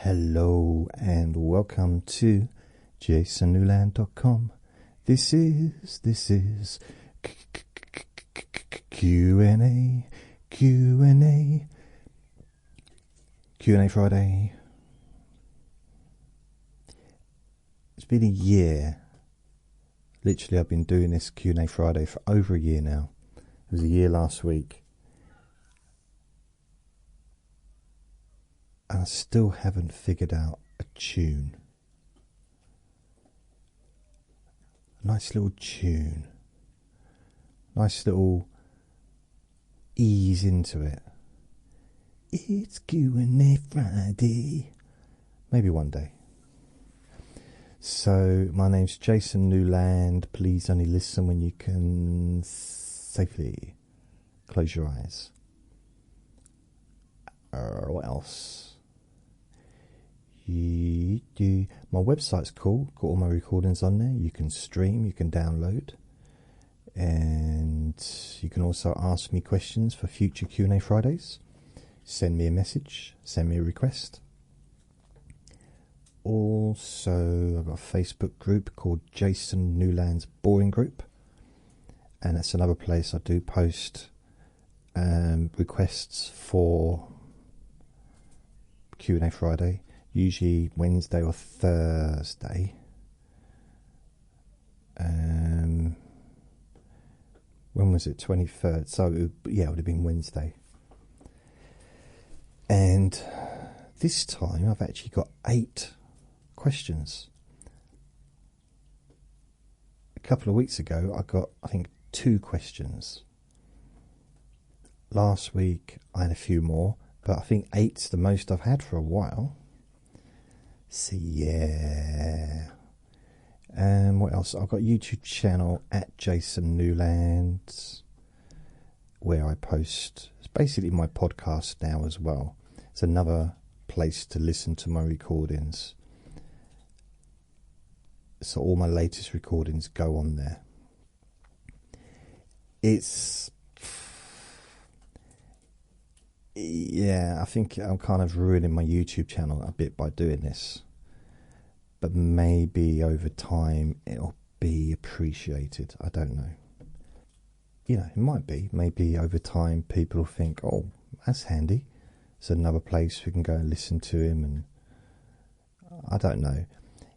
Hello and welcome to jasonnewland.com. This is Q&A Friday. It's been a year. Literally, I've been doing this Q&A Friday for over a year now. It was a year last week. And I still haven't figured out a tune. A nice little tune. Nice little ease into it. It's Q&A Friday. Maybe one day. So, my name's Jason Newland. Please only listen when you can safely close your eyes. What else? My website's cool. Got all my recordings on there. You can stream, you can download, and you can also ask me questions for future Q&A Fridays. Send me a message, send me a request. Also, I've got a Facebook group called Jason Newland's Boring Group, and that's another place I do post requests for Q&A Friday. Usually Wednesday or Thursday. When was it? 23rd. So it would have been Wednesday. And this time I've actually got 8 questions. A couple of weeks ago I got, I think, 2 questions. Last week I had a few more, but I think 8's the most I've had for a while. So yeah. What else? I've got a YouTube channel at Jason Newland, where I post, it's basically my podcast now as well. It's another place to listen to my recordings. So all my latest recordings go on there. Yeah, I think I'm kind of ruining my YouTube channel a bit by doing this. But maybe over time it'll be appreciated. I don't know. You know, it might be. Maybe over time people will think, oh, that's handy. It's another place we can go and listen to him. And I don't know.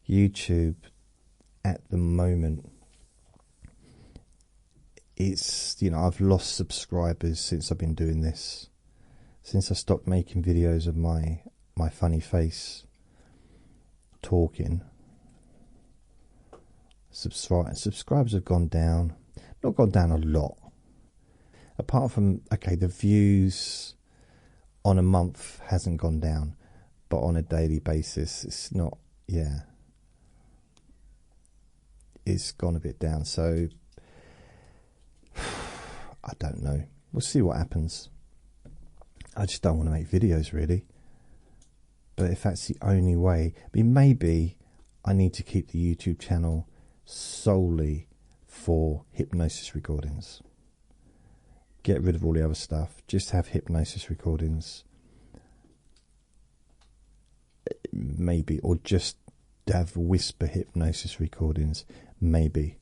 YouTube at the moment, it's, you know, I've lost subscribers since I've been doing this. Since I stopped making videos of my funny face talking, subscribers have gone down. Not gone down a lot. Apart from, okay, the views on a month hasn't gone down, but on a daily basis, it's not, yeah. It's gone a bit down, so I don't know. We'll see what happens. I just don't want to make videos, really. But if that's the only way, I mean, maybe I need to keep the YouTube channel solely for hypnosis recordings. Get rid of all the other stuff. Just have hypnosis recordings. Maybe. Or just have whisper hypnosis recordings. Maybe.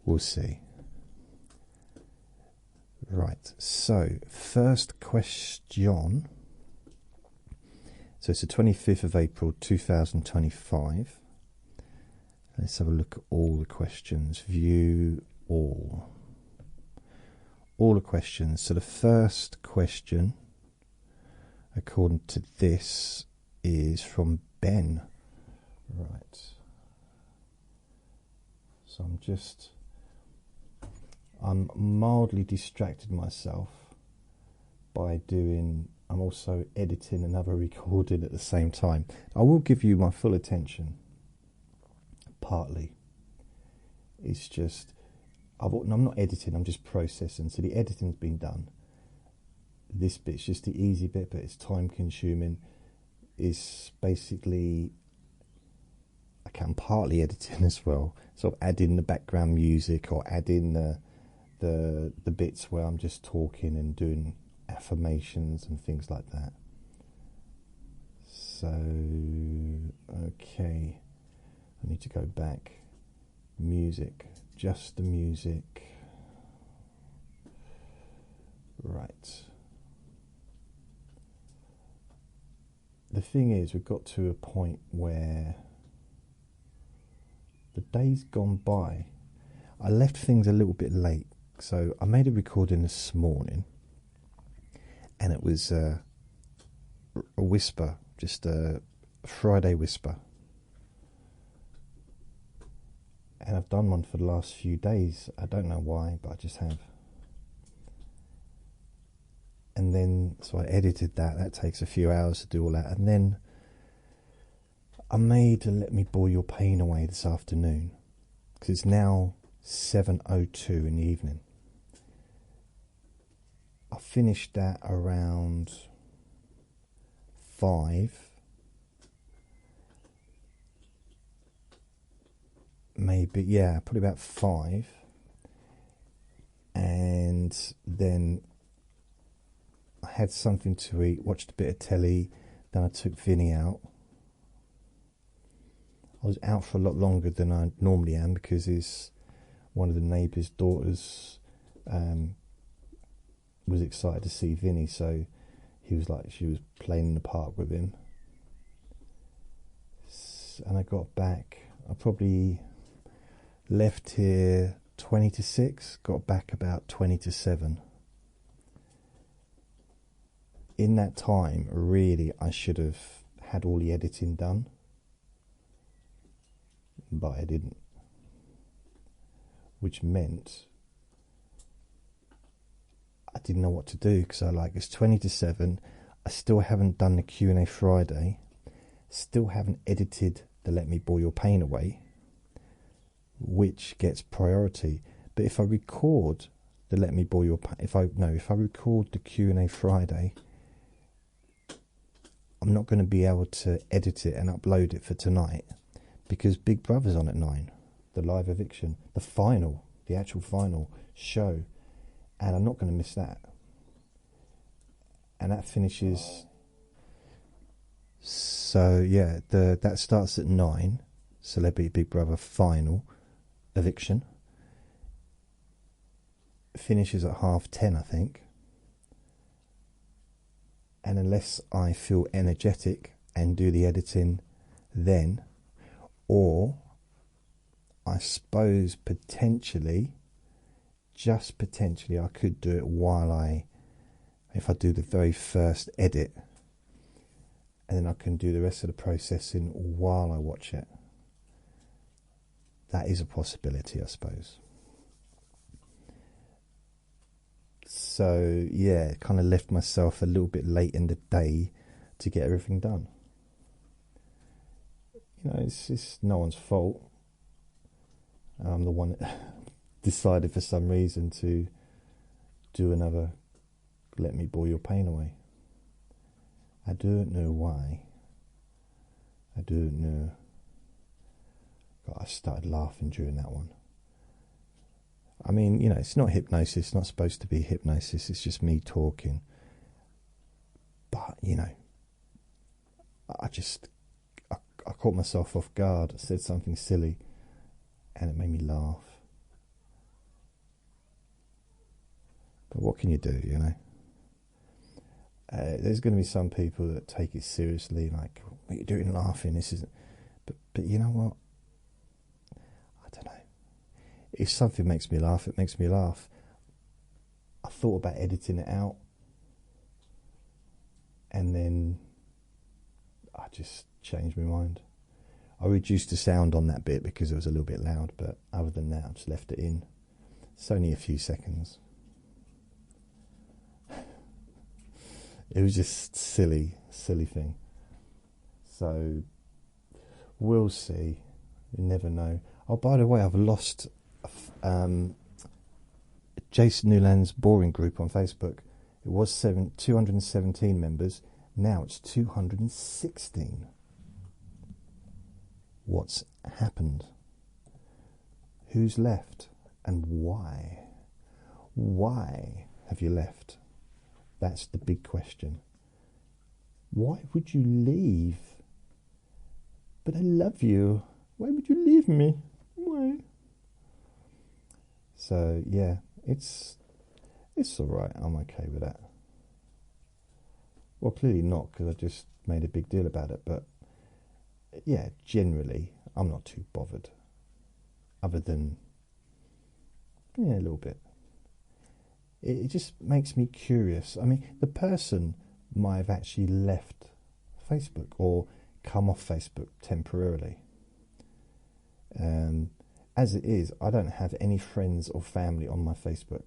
We'll see. Right, so first question. So it's the 25th of April 2025. Let's have a look at all the questions. View all. All the questions. So the first question, according to this, is from Ben. Right. So I'm mildly distracted myself by I'm also editing another recording at the same time. I will give you my full attention, partly. It's just, I'm not editing, I'm just processing. So the editing's been done. This bit's just the easy bit, but it's time consuming. It's basically, I'm partly editing as well. Sort of add in the background music or add in the bits where I'm just talking and doing affirmations and things like that. So, okay, I need to go back. Music, just the music. Right. The thing is, we've got to a point where the day's gone by. I left things a little bit late, so I made a recording this morning, and it was a whisper, just a Friday whisper. And I've done one for the last few days. I don't know why, but I just have. And then, so I edited that. That takes a few hours to do all that. And then I made a Let Me Bore Your Pain Away this afternoon, because it's now 7:02 in the evening. I finished that around 5. Maybe, yeah, probably about 5. And then I had something to eat, watched a bit of telly, then I took Vinny out. I was out for a lot longer than I normally am, because one of the neighbours' daughters was excited to see Vinny, so she was playing in the park with him. And I got back, I probably left here 20 to 6, got back about 20 to 7. In that time, really, I should have had all the editing done, but I didn't, which meant I didn't know what to do, because it's 20 to 7, I still haven't done the Q&A Friday, still haven't edited the Let Me Bore Your Pain Away, which gets priority. But if I record the Let Me Bore Your Pain, if I record the Q&A Friday, I'm not going to be able to edit it and upload it for tonight, because Big Brother's on at 9, the live eviction, the actual final show, and I'm not going to miss that. And that finishes, so yeah, that starts at 9, Celebrity Big Brother final eviction, finishes at 10:30, I think. And unless I feel energetic and do the editing then, or I suppose potentially, just potentially, I could do it if I do the very first edit, and then I can do the rest of the processing while I watch it. That is a possibility, I suppose. So yeah, kind of left myself a little bit late in the day to get everything done. You know, it's no one's fault. I'm the one that decided for some reason to do another Let Me Bore Your Pain Away. I don't know why. I don't know. God, I started laughing during that one. I mean, you know, it's not hypnosis, it's not supposed to be hypnosis, it's just me talking. But, you know, I caught myself off guard. I said something silly, and it made me laugh. But what can you do, you know? There's going to be some people that take it seriously, like, what are you doing laughing? This isn't. But you know what? I don't know. If something makes me laugh, it makes me laugh. I thought about editing it out, and then I just changed my mind. I reduced the sound on that bit because it was a little bit loud, but other than that, I just left it in. It's only a few seconds. It was just silly thing. So we'll see. You never know. Oh, by the way, I've lost Jason Newland's boring group on Facebook. It was 217 members. Now it's 216. What's happened? Who's left? And why? Why have you left? That's the big question. Why would you leave but I love you. Why would you leave me? Why? So yeah, it's all right. I'm okay with that. Well, clearly not, because I just made a big deal about it. But yeah, generally, I'm not too bothered. Other than, yeah, a little bit. It just makes me curious. I mean, the person might have actually left Facebook or come off Facebook temporarily. As it is, I don't have any friends or family on my Facebook.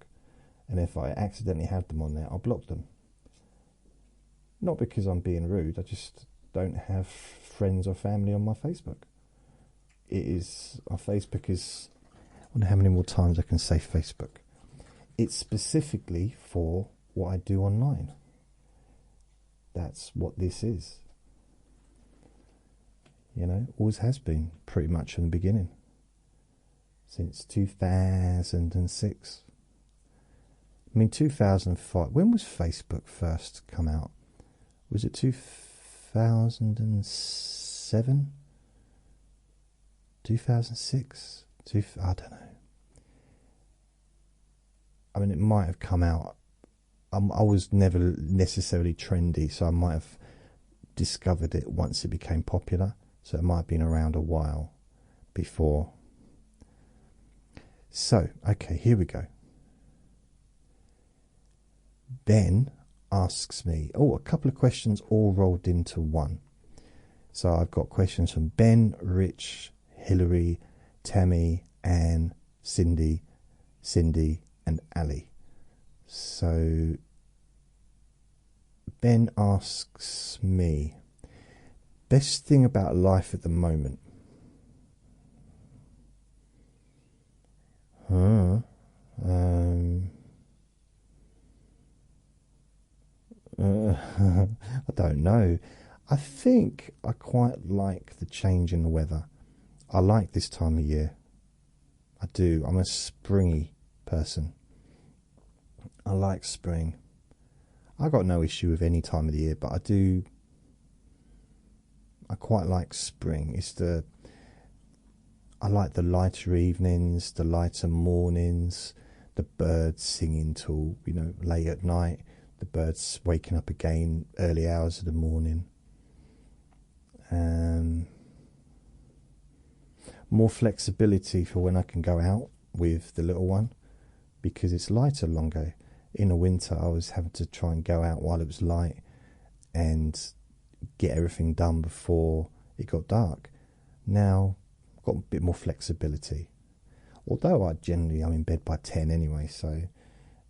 And if I accidentally have them on there, I'll block them. Not because I'm being rude, I just don't have friends or family on my Facebook. My Facebook is, I wonder how many more times I can say Facebook. It's specifically for what I do online. That's what this is. You know, always has been, pretty much from the beginning. Since 2006. I mean, 2005. When was Facebook first come out? Was it 2007? 2006? I don't know. I mean, it might have come out. I was never necessarily trendy, so I might have discovered it once it became popular. So it might have been around a while before. So, okay, here we go. Ben asks me, a couple of questions all rolled into one. So I've got questions from Ben, Rich, Hillary, Tammy, Anne, Cindy, and Ali. So Ben asks me, best thing about life at the moment? I don't know. I think I quite like the change in the weather. I like this time of year. I do. I'm a springy person. I like spring. I got no issue with any time of the year, but I quite like spring. I like the lighter evenings, the lighter mornings, the birds singing till, late at night, the birds waking up again early hours of the morning. More flexibility for when I can go out with the little one, because it's lighter longer. In the winter, I was having to try and go out while it was light and get everything done before it got dark. Now, I've got a bit more flexibility. Although I'm in bed by 10 anyway, so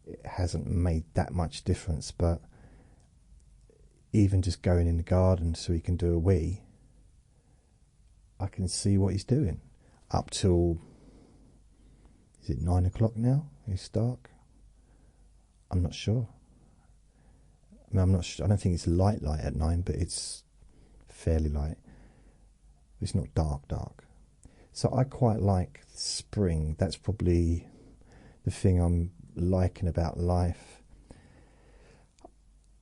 it hasn't made that much difference. But even just going in the garden so he can do a wee, I can see what he's doing. Up till, is it 9 o'clock now? It's dark. I'm not sure. I mean, I'm not sure. I don't think it's light at 9, but it's fairly light. It's not dark. So I quite like spring. That's probably the thing I'm liking about life.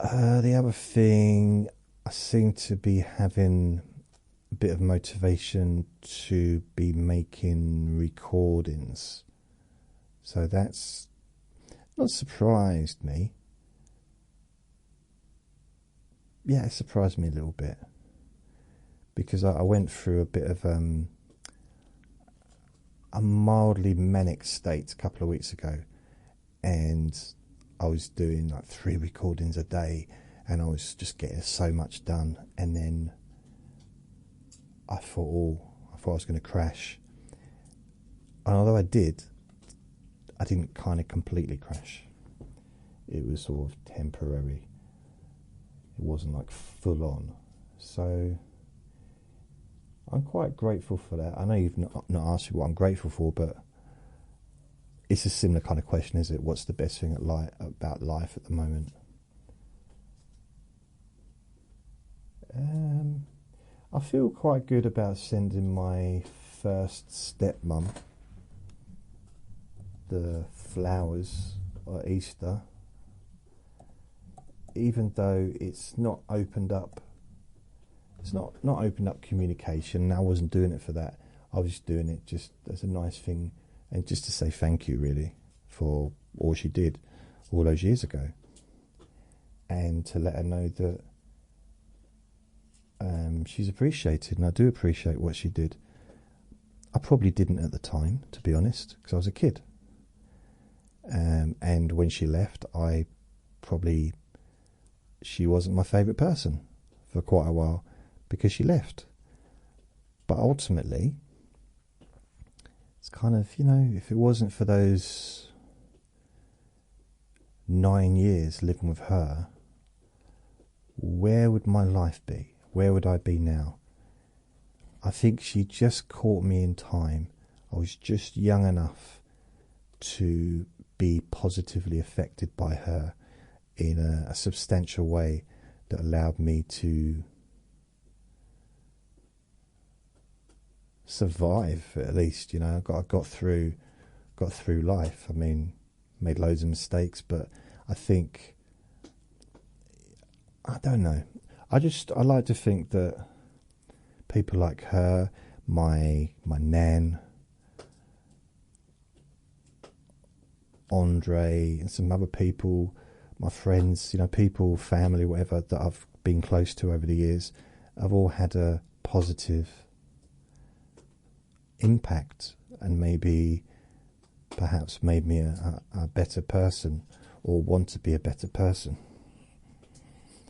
The other thing, I seem to be having a bit of motivation to be making recordings. So that's not surprised me. Yeah, it surprised me a little bit, because I went through a bit of a mildly manic state a couple of weeks ago, and I was doing like 3 recordings a day, and I was just getting so much done, and then I thought I was going to crash. And although I didn't kind of completely crash. It was sort of temporary. It wasn't like full on. So I'm quite grateful for that. I know you've not asked me what I'm grateful for, but it's a similar kind of question, is it? What's the best thing about life at the moment? I feel quite good about sending my first stepmum the flowers at Easter, even though it's not opened up. It's not opened up communication. I wasn't doing it for that. I was just doing it just as a nice thing, and just to say thank you, really, for all she did all those years ago, and to let her know that she's appreciated, and I do appreciate what she did. I probably didn't at the time, to be honest, because I was a kid. And when she left, she wasn't my favourite person for quite a while, because she left. But ultimately, it's kind of, if it wasn't for those 9 years living with her, where would my life be? Where would I be now? I think she just caught me in time. I was just young enough to be positively affected by her in a substantial way that allowed me to survive, at least. I got through life. I mean, made loads of mistakes, but I think, I don't know, I like to think that people like her, my nan, Andre, and some other people, my friends, people, family, whatever, that I've been close to over the years, have all had a positive impact, and perhaps made me a better person, or want to be a better person.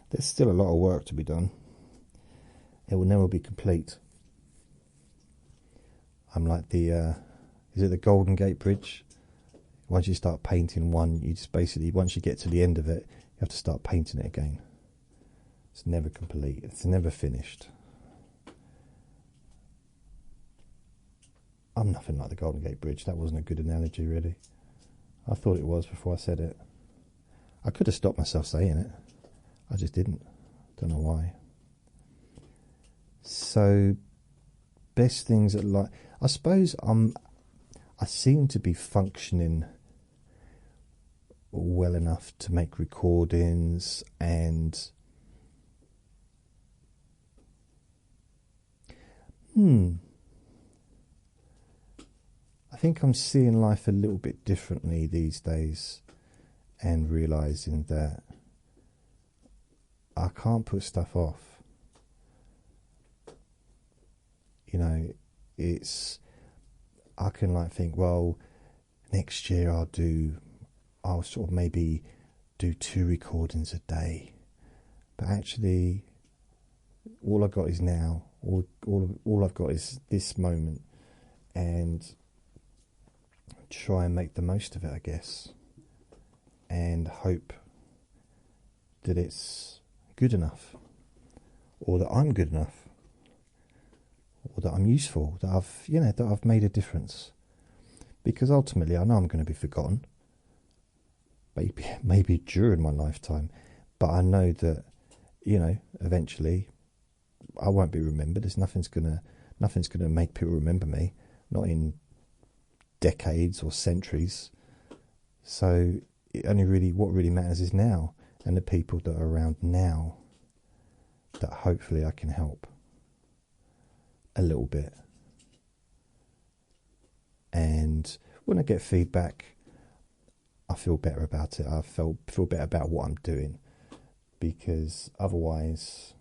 There's still a lot of work to be done. It will never be complete. I'm like is it the Golden Gate Bridge? Once you start painting one, you just basically, once you get to the end of it, you have to start painting it again. It's never complete. It's never finished. I'm nothing like the Golden Gate Bridge. That wasn't a good analogy, really. I thought it was before I said it. I could have stopped myself saying it. I just didn't. Don't know why. So, best things at life. I suppose I seem to be functioning well enough to make recordings, and I think I'm seeing life a little bit differently these days, and realising that I can't put stuff off. I can think, well, next year I'll sort of maybe do 2 recordings a day. But actually, all I've got is now. All I've got is this moment, and try and make the most of it, I guess, and hope that it's good enough, or that I'm good enough, or that I'm useful, that I've made a difference. Because ultimately, I know I'm going to be forgotten, maybe during my lifetime, but I know that eventually I won't be remembered. There's nothing's gonna make people remember me, not in decades or centuries. So what really matters is now, and the people that are around now, that hopefully I can help a little bit. And when I get feedback, I feel better about it. I feel better about what I'm doing, because otherwise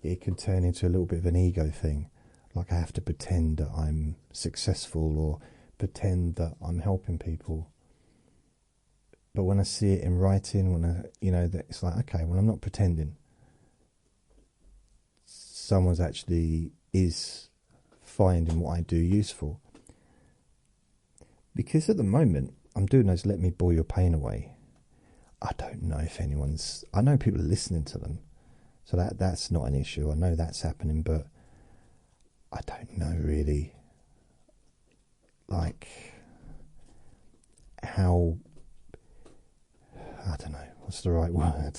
it can turn into a little bit of an ego thing. Like I have to pretend that I'm successful, or pretend that I'm helping people. But when I see it in writing, that it's like, okay, well, I'm not pretending. Someone's actually is finding what I do useful. Because at the moment, I'm doing those Let Me Bore Your Pain Away. I don't know if I know people are listening to them, so that's not an issue. I know that's happening, but I don't know really, how, I don't know, what's the right word?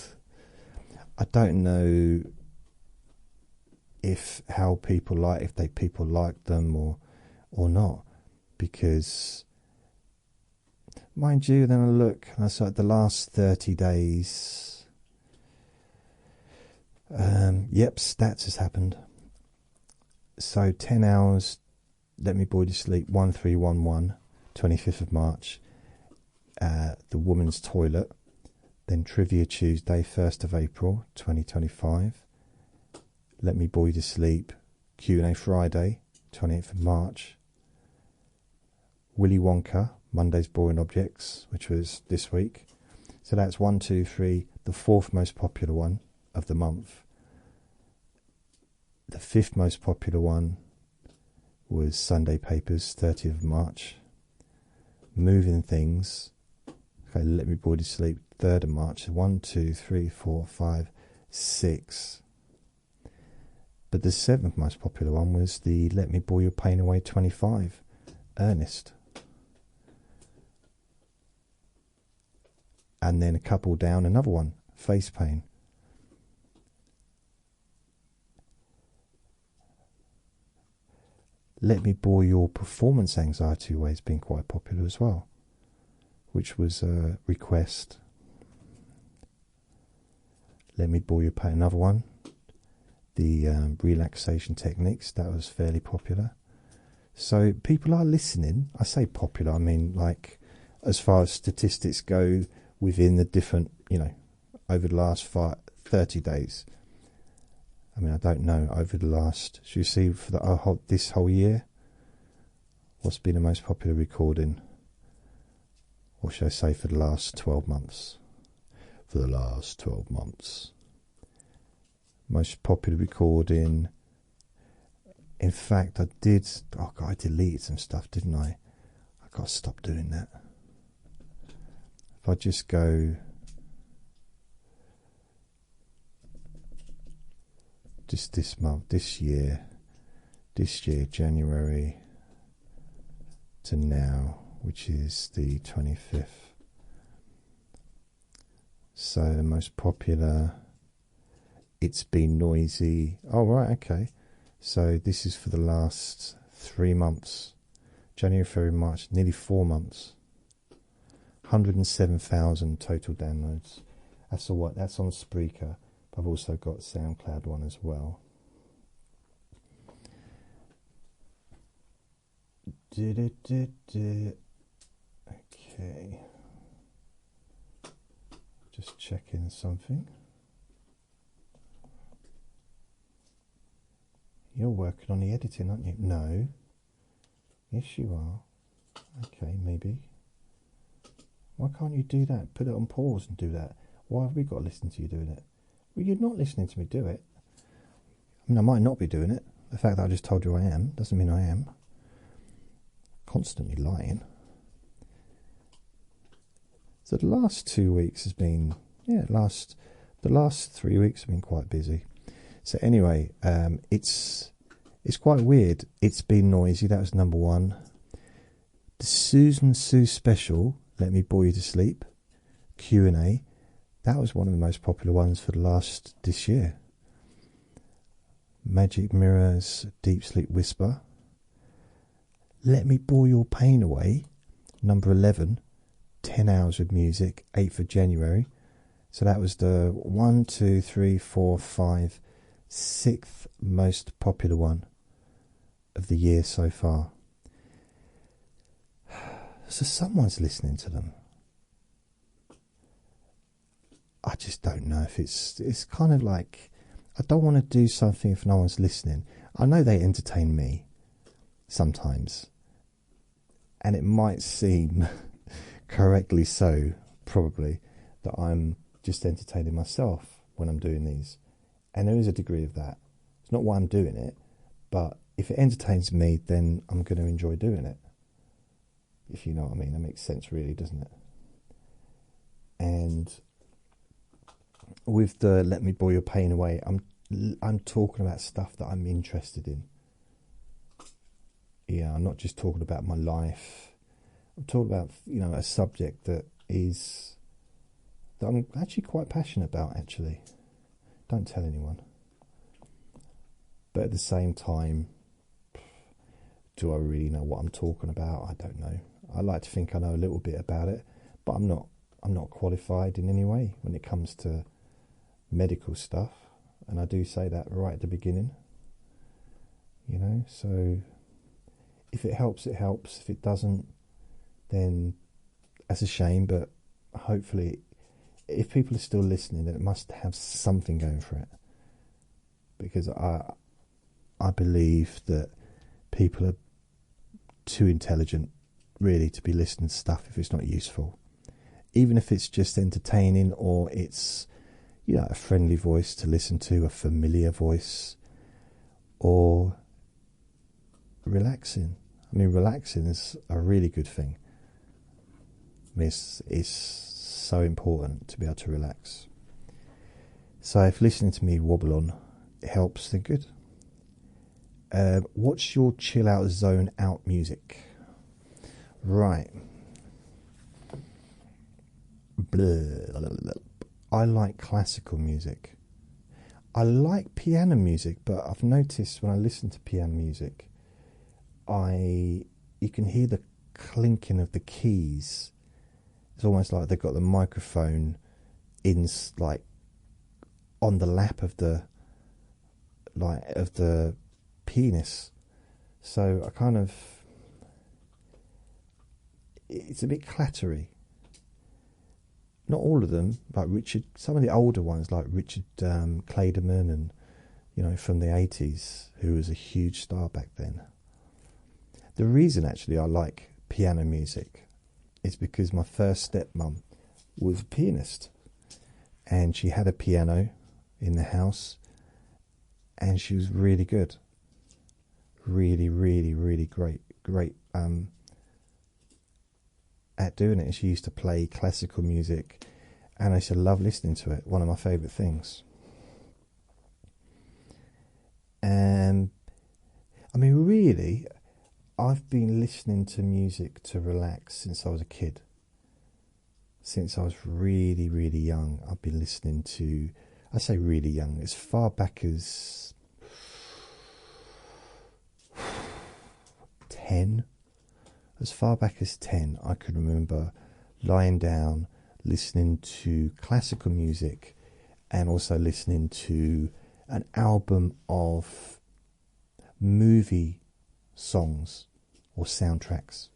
I don't know if people like them or not, because mind you, then I look and I saw the last 30 days, Yep, stats has happened. So 10 hours, Let Me Bore You to Sleep, 1311, 25th of March. The Woman's Toilet. Then Trivia Tuesday, 1st of April, 2025. Let Me Bore You to Sleep, Q&A Friday, 28th of March. Willy Wonka, Monday's Boring Objects, which was this week. So that's 1, 2, 3, the fourth most popular one of the month. The fifth most popular one was Sunday Papers, 30th of March. Moving Things, okay, Let Me Bore You to Sleep, 3rd of March. 1, 2, 3, 4, 5, 6. But the seventh most popular one was the Let Me Bore Your Pain Away 25, Ernest. And then a couple down, another one, Face Pain. Let Me Bore Your Performance Anxiety Away has been quite popular as well, which was a request. Let Me Bore Your Pain, another one. The relaxation techniques, that was fairly popular. So people are listening. I say popular, I mean like as far as statistics go within the different, over the last 30 days. I mean, I don't know, over the last, should you see for this whole year, what's been the most popular recording? Or should I say for the last 12 months? For the last 12 months. Most popular recording. In fact, I deleted some stuff, didn't I? I got to stop doing that. If I just go just this month, this year, January to now, which is the 25th. So the most popular, It's Been Noisy. Oh, right, okay. So this is for the last 3 months. January, February, March, nearly 4 months. 107,000 total downloads. That's all. That's on Spreaker. But I've also got SoundCloud one as well. Okay. Just checking something. You're working on the editing, aren't you? No. Yes, you are. Okay, maybe. Why can't you do that? Put it on pause and do that. Why have we got to listen to you doing it? Well, you're not listening to me do it. I mean, I might not be doing it. The fact that I just told you I am doesn't mean I am. Constantly lying. So the last 2 weeks has been, the last 3 weeks have been quite busy. So anyway, it's quite weird. It's Been Noisy, that was number 1. The Susan Sue special, Let Me Bore You to Sleep, Q&A, that was one of the most popular ones for this year. Magic Mirror's Deep Sleep Whisper. Let Me Bore Your Pain Away, number 11, 10 hours of music, 8th of January. So that was the 1, 2, 3, 4, 5, 6th most popular one of the year so far. So someone's listening to them. I just don't know if it's kind of like, I don't want to do something if no one's listening. I know they entertain me sometimes, and it might seem correctly so, probably, that I'm just entertaining myself when I'm doing these, and there is a degree of that. It's not why I'm doing it, but if it entertains me, then I'm going to enjoy doing it, if you know what I mean. That makes sense, really, doesn't it? And with the Let Me Bore Your Pain Away, I'm talking about stuff that I'm interested in. Yeah, I'm not just talking about my life. I'm talking about, a subject that I'm actually quite passionate about, actually. Don't tell anyone. But at the same time, do I really know what I'm talking about? I don't know. I like to think I know a little bit about it, but I'm not qualified in any way when it comes to medical stuff. and I do say that right at the beginning. You know, so if it helps, it helps. If it doesn't, then that's a shame. But hopefully, if people are still listening, then it must have something going for it. Because I believe that people are too intelligent, really, to be listening to stuff if it's not useful. Even if it's just entertaining, or it's, you know, a friendly voice to listen to, a familiar voice, or relaxing. I mean, relaxing is a really good thing. I mean, it's so important to be able to relax. So if listening to me wobble on, it helps, then good. What's your chill out, zone out music? Right. I like classical music. I like piano music, but I've noticed when I listen to piano music, you can hear the clinking of the keys. It's almost like they've got the microphone in, like, on the lap of the pianist. So I kind of, it's a bit clattery. Not all of them, like some of the older ones, like Richard Clayderman, and, you know, from the 80s, who was a huge star back then. The reason actually I like piano music is because my first stepmom was a pianist, and she had a piano in the house, and she was really good, really, really, really great at doing it. And she used to play classical music, and I used to love listening to it. One of my favourite things. And I mean, really, I've been listening to music to relax since I was a kid. Since I was really, really young, I've been listening to, I say really young, as far back as 10. As far back as 10, I can remember lying down, listening to classical music, and also listening to an album of movie songs or soundtracks.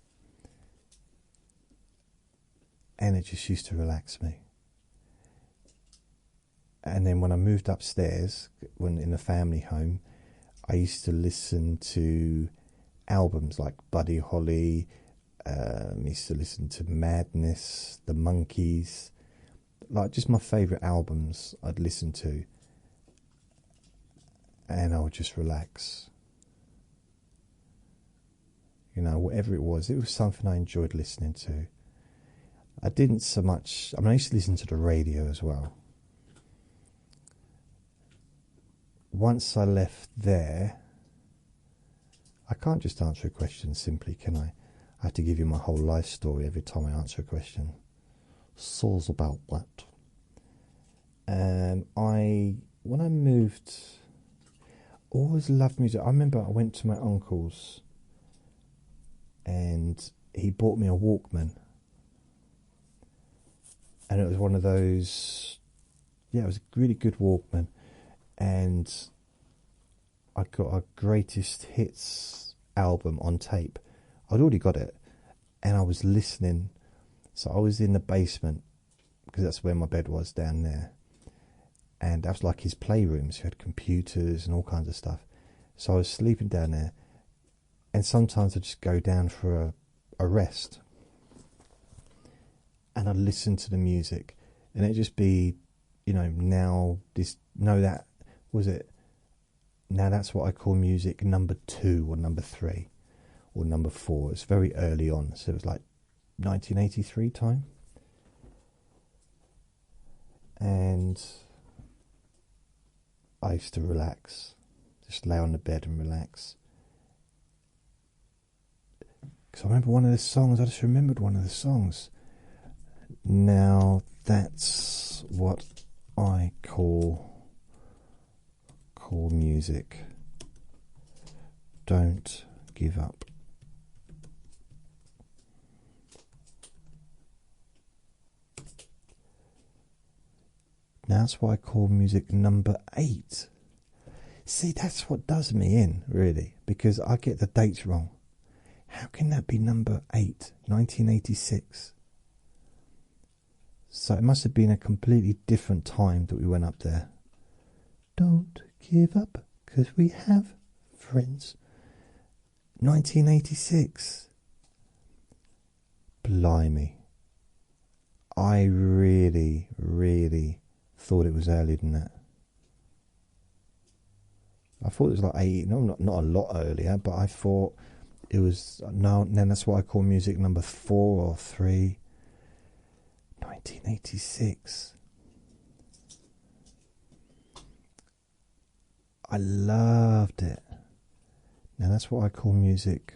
And it just used to relax me. And then when I moved upstairs, when in the family home, I used to listen to albums like Buddy Holly, used to listen to Madness, the Monkees, like just my favourite albums I'd listen to, and I would just relax. You know, whatever it was something I enjoyed listening to. I didn't so much, I mean, I used to listen to the radio as well. Once I left there, I can't just answer a question simply, can I? I have to give you my whole life story every time I answer a question. So's about that. When I moved, always loved music. I remember I went to my uncle's, and he bought me a Walkman. And it was one of those, yeah, it was a really good Walkman. And I got a greatest hits album on tape. I'd already got it, and I was listening. So I was in the basement, because that's where my bed was, down there. And that was like his playrooms. He had computers and all kinds of stuff. So I was sleeping down there, and sometimes I'd just go down for a rest, and I'd listen to the music, and it'd just be, you know, now that's what I call music number 2 or number 3 or number 4. It's very early on, so it was like 1983 time. And I used to relax, just lay on the bed and relax. Because I remember one of the songs, I just remembered one of the songs. Now that's what I call music. Don't give up. Now that's what I call music number 8. See, that's what does me in, really, because I get the dates wrong. How can that be number 8, 1986? So it must have been a completely different time that we went up there. Don't give up, 'cause we have friends. 1986. Blimey. I really, really thought it was earlier than that. I thought it was like 8, no, not a lot earlier, but I thought it was, no, then that's what I call music number 4 or 3. 1986. I loved it. Now that's what I call music.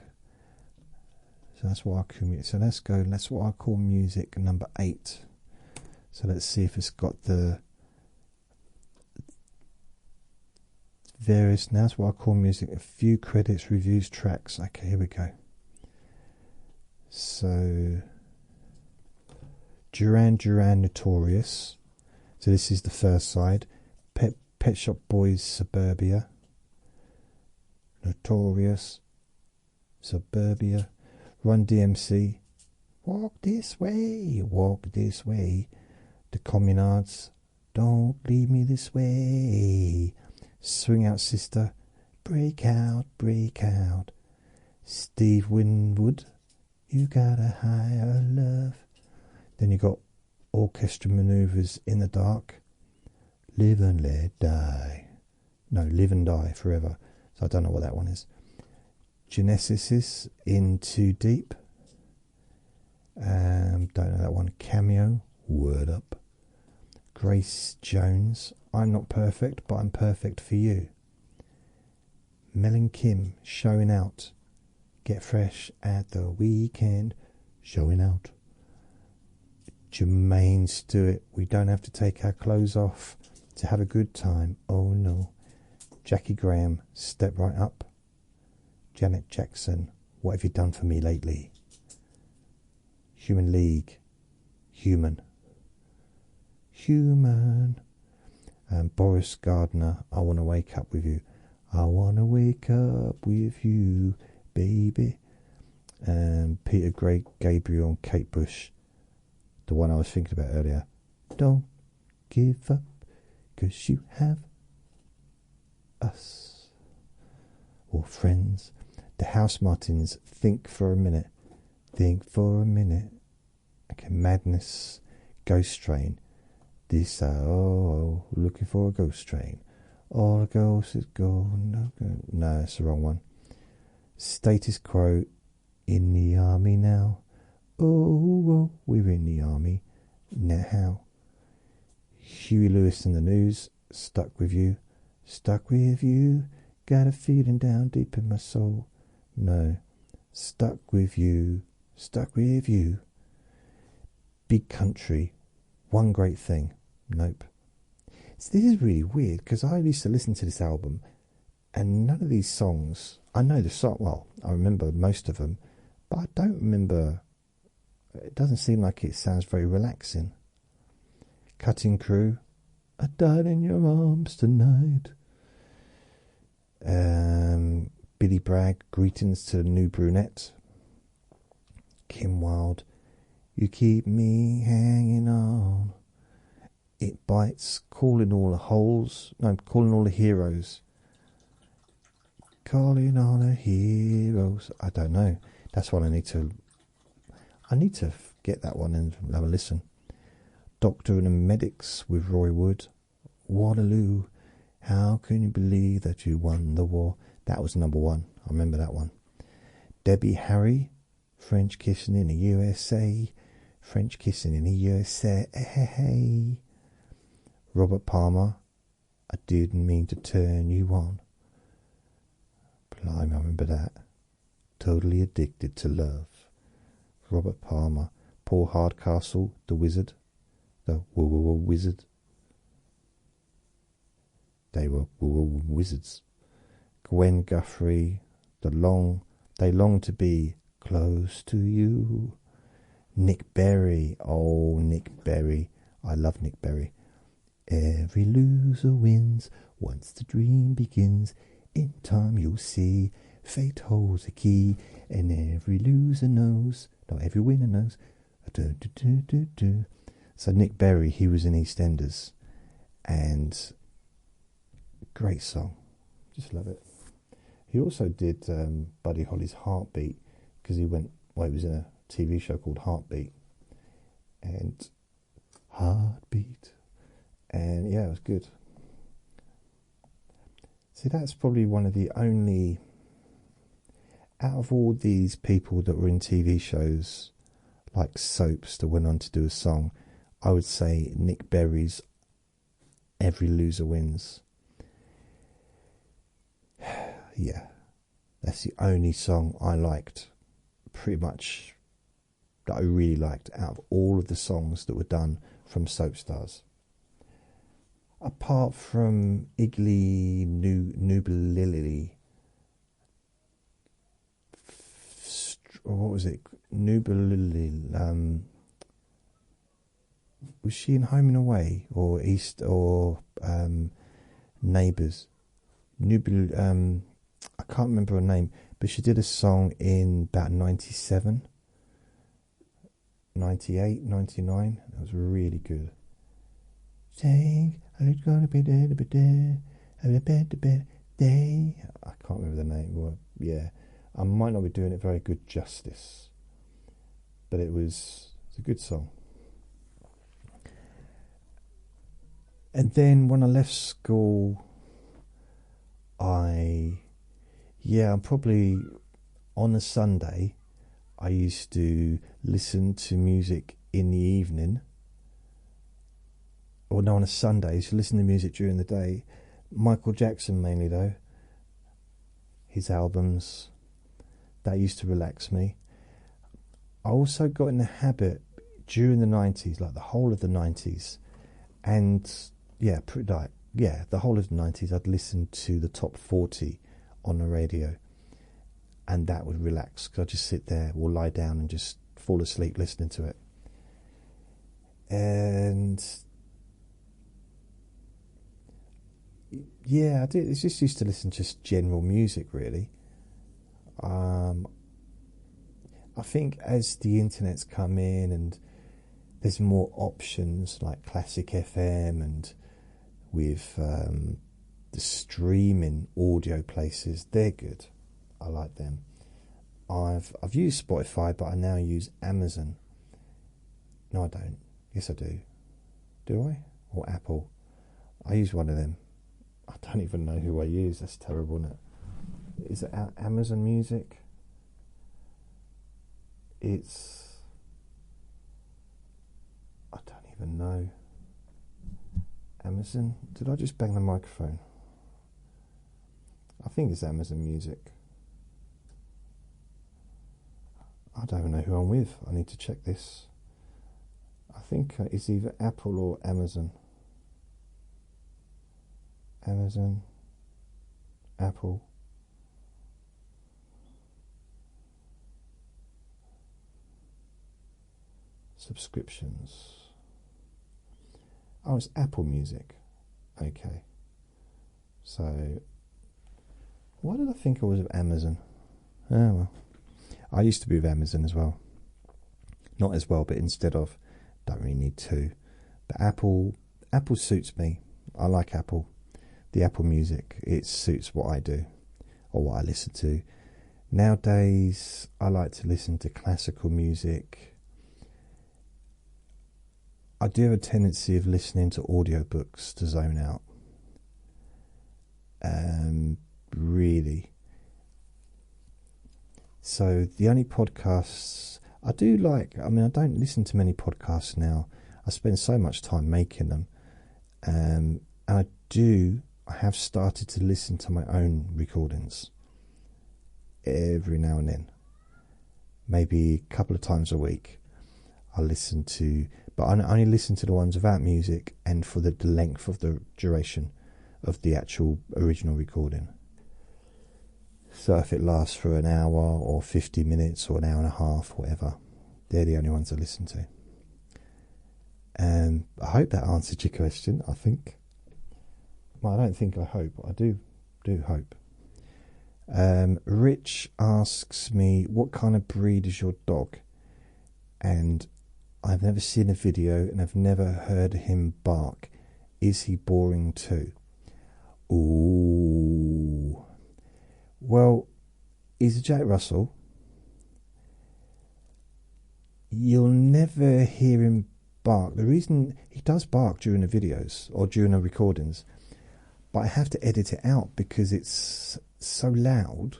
So that's what I call music. So let's go. That's what I call music number 8. So let's see if it's got the various. Now that's what I call music. A few credits, reviews, tracks. Okay, here we go. So Duran Duran, Notorious. So this is the first side. Pet Shop Boys, Suburbia. Notorious, Suburbia. Run DMC, Walk This Way, Walk This Way. The Communards, Don't Leave Me This Way. Swing Out Sister, Break Out, Break Out. Steve Winwood, You Got a Higher Love. Then you got Orchestra Maneuvers, In the Dark. Live and Let Die. No, Live and Die Forever. So I don't know what that one is. Genesis, In Too Deep. Don't know that one. Cameo, Word Up. Grace Jones, I'm Not Perfect, but I'm Perfect for You. Mel and Kim, Showing Out. Get Fresh at the Weekend, Showing Out. Jermaine Stewart, We Don't Have to Take Our Clothes Off to Have a Good Time, Oh No. Jackie Graham, Step Right Up. Janet Jackson, What Have You Done For Me Lately? Human League, Human. Human. Boris Gardner, I Want to Wake Up With You. I want to wake up with you, baby. Peter Gabriel and Kate Bush, the one I was thinking about earlier. Don't give up, 'cause you have us. Or Friends. The House Martins, Think for a Minute. Think for a Minute. Okay, Madness, Ghost Train. This, looking for a ghost train. All the ghosts is gone. No, that's the wrong one. Status Quo, In the Army Now. Oh, we're in the army now. Huey Lewis and the News, Stuck With You. Stuck with you, got a feeling down deep in my soul. No, Stuck With You, Stuck With You. Big Country, One Great Thing. Nope. So this is really weird, because I used to listen to this album and none of these songs, I know the song, well, I remember most of them, but I don't remember, it doesn't seem like it sounds very relaxing. Cutting Crew, I Died in Your Arms Tonight. Billy Bragg, Greetings to the New Brunette. Kim Wilde, You Keep Me Hanging On. It Bites, Calling All the Holes, no, Calling All the Heroes. Calling All the Heroes. I don't know. That's one I need to get that one and have a listen. Doctor and the Medics with Roy Wood. Waterloo, How Can You Believe That You Won the War? That was number 1. I remember that one. Debbie Harry, French Kissing in the USA. French Kissing in the USA. Robert Palmer, I Didn't Mean to Turn You On. Blimey, I remember that. Totally Addicted to Love. Robert Palmer. Paul Hardcastle, The Wizard. The Wizard. They were wizards. Gwen Guthrie, They Long to Be Close to You. Nick Berry, oh Nick Berry, I love Nick Berry. Every loser wins once the dream begins. In time you'll see fate holds a key, and every loser knows, no, every winner knows. So Nick Berry, he was in EastEnders, and great song, just love it. He also did Buddy Holly's Heartbeat, because he was in a TV show called Heartbeat, and Heartbeat, and yeah, it was good. See, that's probably one of the only, out of all these people that were in TV shows like soaps that went on to do a song, I would say Nick Berry's Every Loser Wins. Yeah, that's the only song I liked, pretty much, that I really liked out of all of the songs that were done from soap stars. Apart from Iggy Newland, what was it? Newland, was she in Home and Away or East or Neighbours? Newland, I can't remember her name, but she did a song in about 97, 98, 99. That was really good. Saying I'm gonna be there, I can't remember the name. Well, yeah, I might not be doing it very good justice, but it's a good song. And then when I left school, I'm probably on a Sunday, I used to listen to music in the evening. Or no, on a Sunday, I used to listen to music during the day. Michael Jackson mainly, though. His albums, that used to relax me. I also got in the habit during the 90s, like the whole of the 90s, and the whole of the 90s, I'd listen to the top 40 on the radio, and that would relax, because I'd just sit there or lie down and just fall asleep listening to it. And yeah, I did. It's just used to listen to just general music, really. I think as the internet's come in and there's more options like Classic FM, and with the streaming audio places, they're good. I like them. I've used Spotify, but I now use Amazon. No, I don't. Yes, I do. Do I? Or Apple? I use one of them. I don't even know who I use. That's terrible, isn't it? Is it Amazon Music? I don't even know. Amazon? Did I just bang the microphone? I think it's Amazon Music. I don't even know who I'm with. I need to check this. I think it's either Apple or Amazon. Amazon, Apple. Subscriptions. Oh, it's Apple Music. Okay. So, why did I think I was with Amazon? Oh well. I used to be with Amazon as well. Not as well, but instead of, don't really need to. But Apple suits me. I like Apple. The Apple Music, it suits what I do or what I listen to. Nowadays, I like to listen to classical music. I do have a tendency of listening to audiobooks to zone out. Really. So the only podcasts I do like, I don't listen to many podcasts now. I spend so much time making them. And I have started to listen to my own recordings every now and then. Maybe a couple of times a week. I listen to, but I only listen to the ones without music and for the length of the duration of the actual original recording. So if it lasts for an hour or 50 minutes or an hour and a half, whatever, they're the only ones I listen to. I hope that answered your question. I think. Well, I don't think I hope. I do hope. Rich asks me, what kind of breed is your dog? And I've never seen a video and I've never heard him bark. Is he boring too? Ooh. Well, he's a Jack Russell. You'll never hear him bark. The reason he does bark during the videos or during the recordings, but I have to edit it out because it's so loud.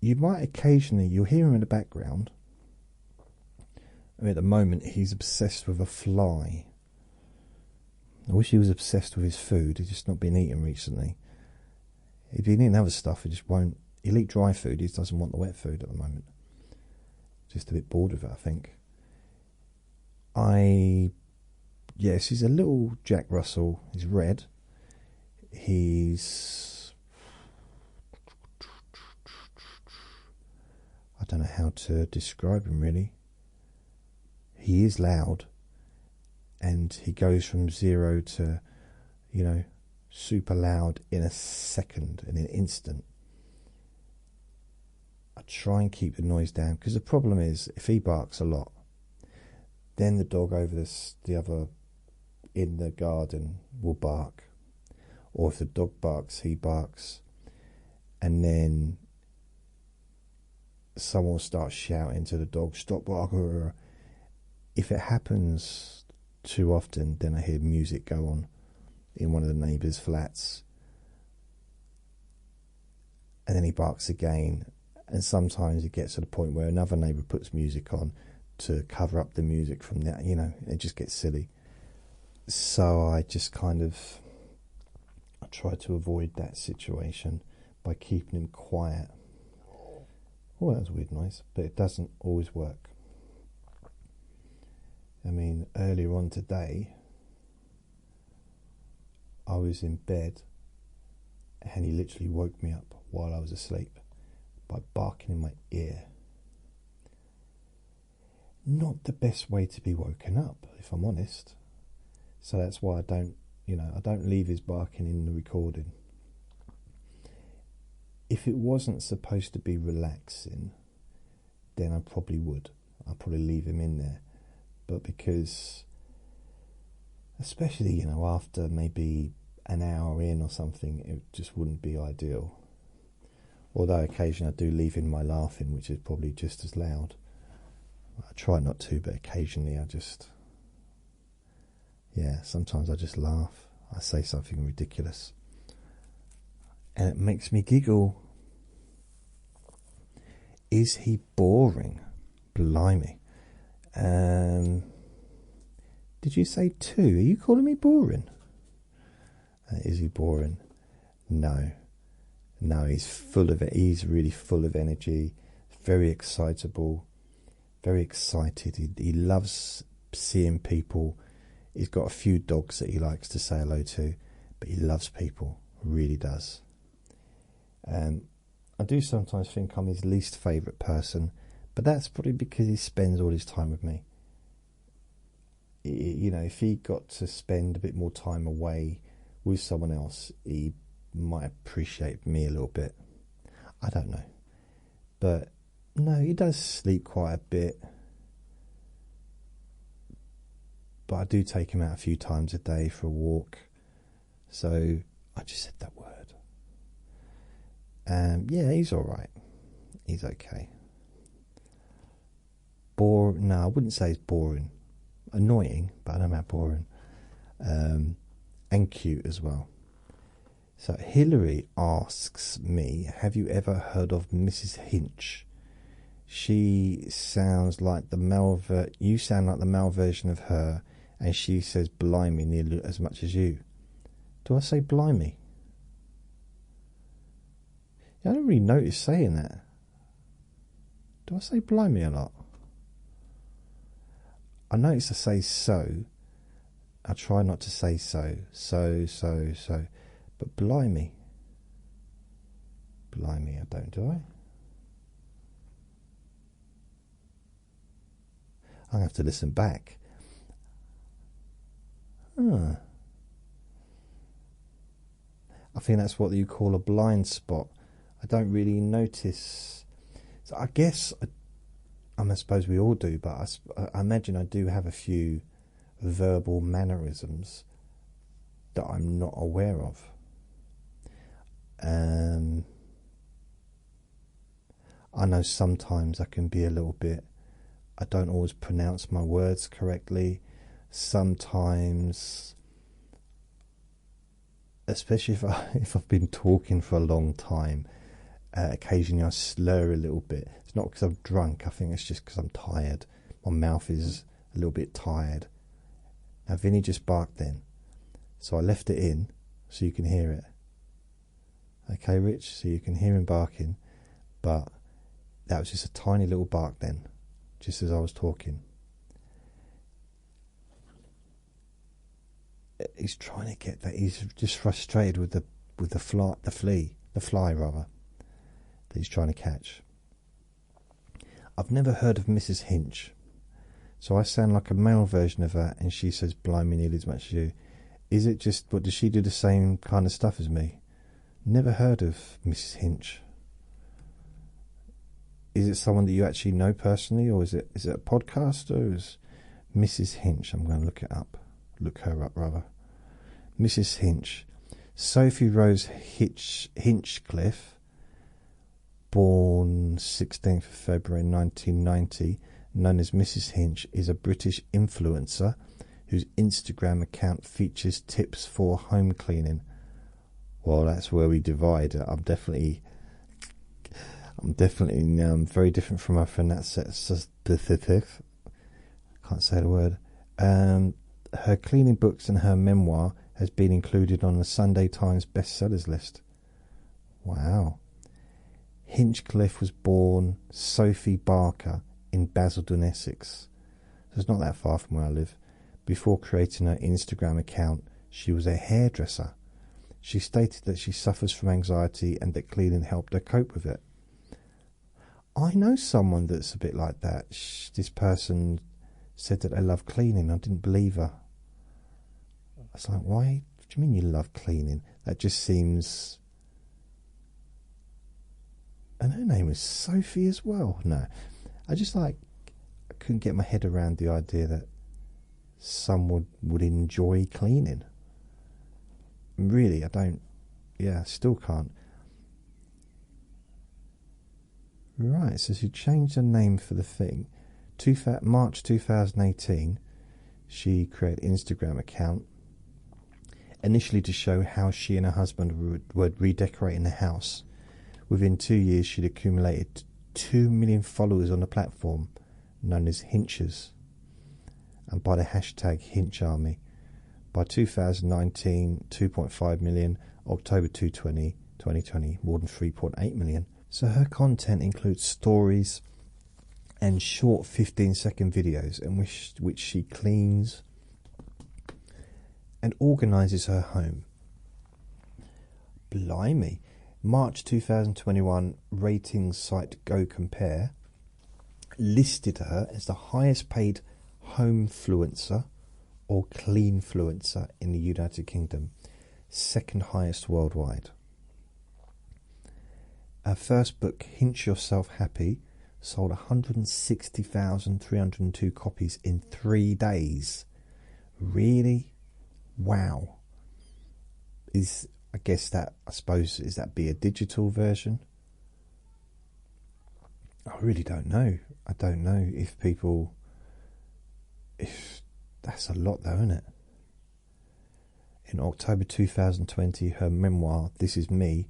You might occasionally, you'll hear him in the background. I mean, at the moment, he's obsessed with a fly. I wish he was obsessed with his food. He's just not been eating recently. If he'd eaten other stuff, he just won't. He'll eat dry food. He just doesn't want the wet food at the moment. Just a bit bored of it, I think. Yes, he's a little Jack Russell. He's red. I don't know how to describe him really. He is loud, and he goes from 0 to, super loud in a second, in an instant. I try and keep the noise down, because the problem is, if he barks a lot, then the dog over the other in the garden will bark. Or if the dog barks, he barks. And then someone will start shouting to the dog, stop barking. If it happens too often, then I hear music go on in one of the neighbours' flats. And then he barks again. And sometimes it gets to the point where another neighbour puts music on to cover up the music from that, it just gets silly. So I just I try to avoid that situation by keeping him quiet. Oh, that was a weird noise, but it doesn't always work. I mean, earlier on today, I was in bed and he literally woke me up while I was asleep by barking in my ear. Not the best way to be woken up, if I'm honest. So that's why I don't leave his barking in the recording. If it wasn't supposed to be relaxing, then I probably would. I'd probably leave him in there. But because, especially, after maybe an hour in or something, it just wouldn't be ideal. Although occasionally I do leave in my laughing, which is probably just as loud. I try not to, but occasionally sometimes I just laugh. I say something ridiculous. And it makes me giggle. Is he boring? Blimey. Did you say 2? Are you calling me boring? Is he boring? No, he's full of it. He's really full of energy, very excitable, very excited. He loves seeing people. He's got a few dogs that he likes to say hello to, but he loves people, really does. I do sometimes think I'm his least favourite person, but that's probably because he spends all his time with me. If he got to spend a bit more time away with someone else, he might appreciate me a little bit. I don't know. But no, he does sleep quite a bit. But I do take him out a few times a day for a walk. So I just said that word. Yeah, he's alright. He's okay. No, I wouldn't say he's boring. Annoying, but I don't know about boring. And cute as well. So Hillary asks me, have you ever heard of Mrs. Hinch? She sounds like the male you sound like the male version of her, and she says blimey nearly as much as you. Do I say blimey? Yeah, I don't really notice saying that. Do I say blimey a lot? I notice I say so. I try not to say so. But blimey. Blimey, I don't, do I? I have to listen back. Huh. I think that's what you call a blind spot. I don't really notice. So I guess, I suppose we all do, but I imagine I do have a few verbal mannerisms that I'm not aware of. I know sometimes I can be a little bit, I don't always pronounce my words correctly. Sometimes, especially if I've been talking for a long time, occasionally I slur a little bit. It's not because I'm drunk, I think it's just because I'm tired. My mouth is a little bit tired. Now Vinny just barked then, so I left it in so you can hear it. Okay, Rich, so you can hear him barking, but that was just a tiny little bark then, just as I was talking. He's trying to get that. He's just frustrated with the fly rather, that he's trying to catch. I've never heard of Mrs. Hinch, so I sound like a male version of her, and she says blimey nearly as much as you. Is it just, what, does she do the same kind of stuff as me? Never heard of Mrs. Hinch. Is it someone that you actually know personally, or is it a podcast, or is Mrs. Hinch? I'm going to look it up. Look her up rather. Mrs. Hinch, Sophie Rose Hinchcliffe, born 16th of February 1990, known as Mrs. Hinch, is a British influencer whose Instagram account features tips for home cleaning. Well, that's where we divide. I'm definitely very different from my friend. That's can't say the word. Her cleaning books and her memoir has been included on the Sunday Times bestsellers list. Wow. Hinchcliffe was born Sophie Barker in Basildon, Essex. So it's not that far from where I live. Before creating her Instagram account, she was a hairdresser. She stated that she suffers from anxiety and that cleaning helped her cope with it. I know someone that's a bit like that. This person said that they love cleaning. I didn't believe her. I was like, why? What do you mean you love cleaning? That just seems... And her name was Sophie as well. No, I couldn't get my head around the idea that someone would enjoy cleaning. Really, I still can't. Right, so she changed her name for the thing. March 2018, she created an Instagram account, initially to show how she and her husband were redecorating the house. Within 2 years, she'd accumulated 2 million followers on the platform, known as Hinchers, and by the hashtag Hinch Army. By 2019, 2.5 million, October 2020, more than 3.8 million. So her content includes stories and short 15-second videos in which she cleans and organises her home. Blimey. March 2021 ratings site Go Compare listed her as the highest paid homefluencer or cleanfluencer in the United Kingdom, second highest worldwide. Her first book, Hinch Yourself Happy, sold 160,302 copies in 3 days. Really? Wow. Is that be a digital version? I really don't know. I don't know if that's a lot though, isn't it? In October 2020, her memoir, This Is Me,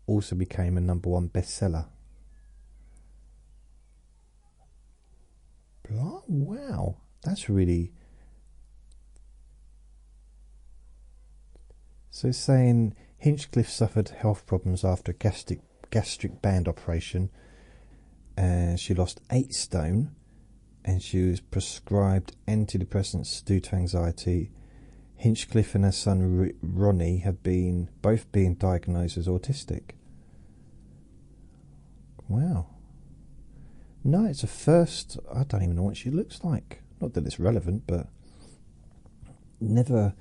also became a #1 bestseller. Wow, that's really... So saying Hinchcliffe suffered health problems after a gastric band operation, and she lost 8 stone, and she was prescribed antidepressants due to anxiety. Hinchcliffe and her son Ronnie have both been diagnosed as autistic. Wow. No, it's a first. I don't even know what she looks like. Not that it's relevant, but never.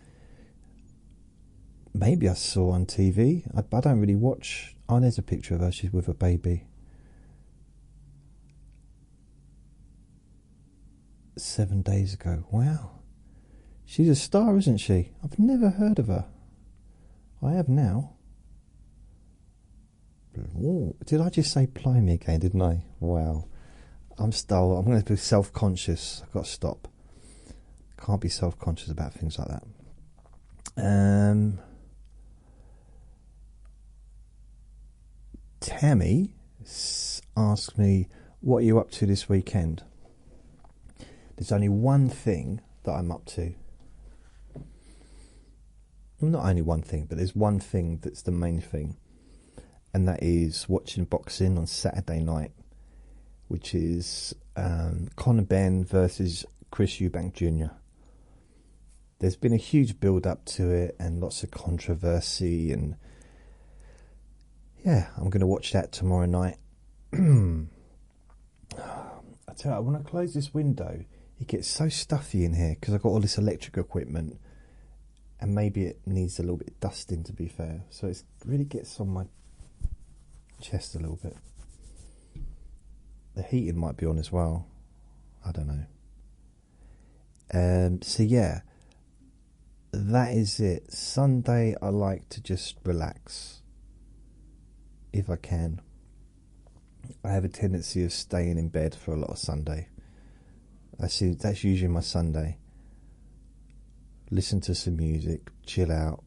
Maybe I saw on TV. I don't really watch. Oh, there's a picture of her. She's with a baby. 7 days ago. Wow. She's a star, isn't she? I've never heard of her. I have now. Ooh, did I just say blimey again, didn't I? Wow. I'm going to be self-conscious. I've got to stop. Can't be self-conscious about things like that. Tammy asked me, what are you up to this weekend? There's only one thing that I'm up to. Well, not only one thing, but there's one thing that's the main thing. And that is watching boxing on Saturday night, which is Conor Benn versus Chris Eubank Jr. There's been a huge build-up to it and lots of controversy, and yeah, I'm going to watch that tomorrow night. I tell you, when I close this window, it gets so stuffy in here because I've got all this electric equipment, and maybe it needs a little bit of dusting, to be fair. So it really gets on my chest a little bit. The heating might be on as well. I don't know. So yeah, that is it. Sunday, I like to just relax if I can. I have a tendency of staying in bed for a lot of Sunday. That's usually my Sunday. Listen to some music, chill out.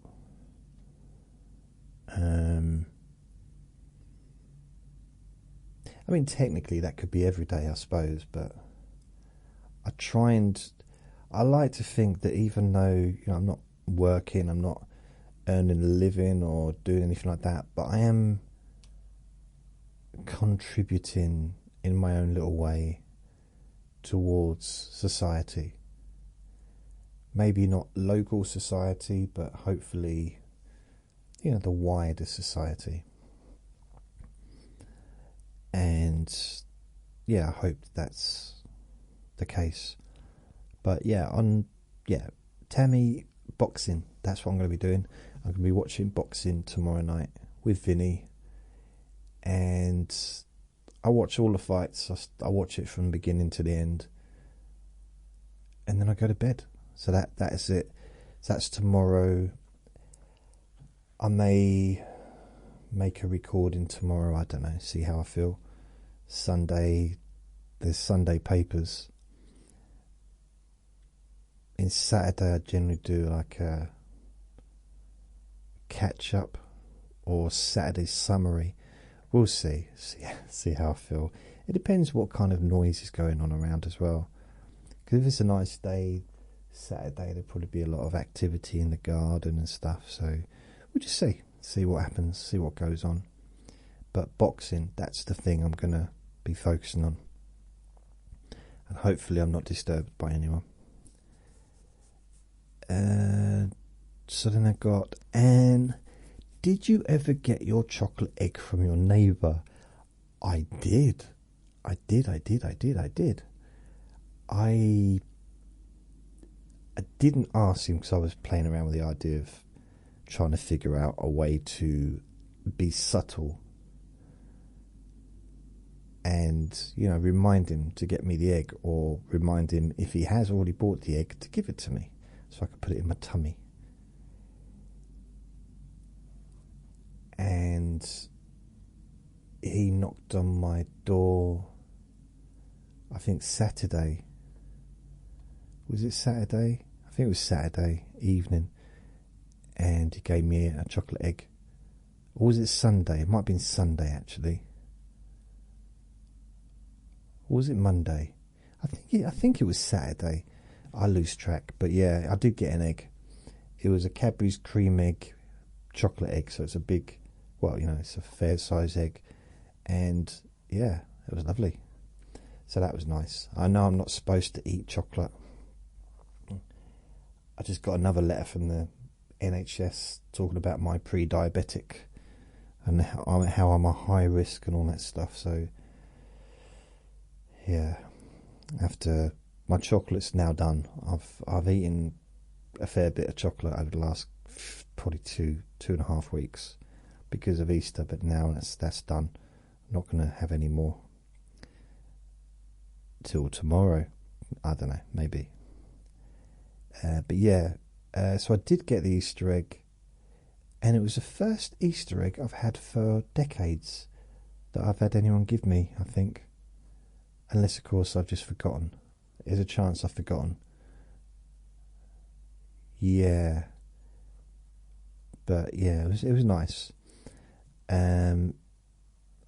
I mean, technically that could be every day, I suppose, but I like to think that even though I'm not working, I'm not earning a living or doing anything like that, but I am contributing in my own little way towards society. Maybe not local society, but hopefully, the wider society. And yeah, I hope that's the case. But yeah, Tammy, boxing, that's what I'm going to be doing. I'm going to be watching boxing tomorrow night with Vinny, and I watch all the fights. I watch it from beginning to the end, and then I go to bed. So that is it. So that's tomorrow. I may make a recording tomorrow, I don't know, see how I feel. Sunday, there's Sunday papers. In Saturday, I generally do like a catch up or Saturday summary. We'll see how I feel. It depends what kind of noise is going on around as well. Because if it's a nice day, Saturday, there'll probably be a lot of activity in the garden and stuff. So we'll just see what happens, see what goes on. But boxing, that's the thing I'm going to be focusing on. And hopefully I'm not disturbed by anyone. So then I got, Anne, did you ever get your chocolate egg from your neighbour? I did. I didn't ask him because I was playing around with the idea of trying to figure out a way to be subtle and, remind him to get me the egg, or remind him, if he has already bought the egg, to give it to me so I could put it in my tummy. And he knocked on my door, I think Saturday. Was it Saturday? I think it was Saturday evening. And he gave me a chocolate egg. Or was it Sunday? It might have been Sunday, actually. Or was it Monday? I think it was Saturday. I lose track. But yeah, I did get an egg. It was a Cadbury's cream egg, chocolate egg. So it's a big, it's a fair size egg. And yeah, it was lovely. So that was nice. I know I'm not supposed to eat chocolate. I just got another letter from the NHS talking about my pre-diabetic and how I'm a high risk and all that stuff. So yeah, I have to my chocolate's now done. I've eaten a fair bit of chocolate over the last probably two and a half weeks because of Easter, but now that's done. I'm not going to have any more till tomorrow. I don't know, maybe. But yeah, so I did get the Easter egg, and it was the first Easter egg I've had for decades that I've had anyone give me, I think. Unless, of course, I've just forgotten. There's a chance I've forgotten. Yeah. But yeah, it was nice. I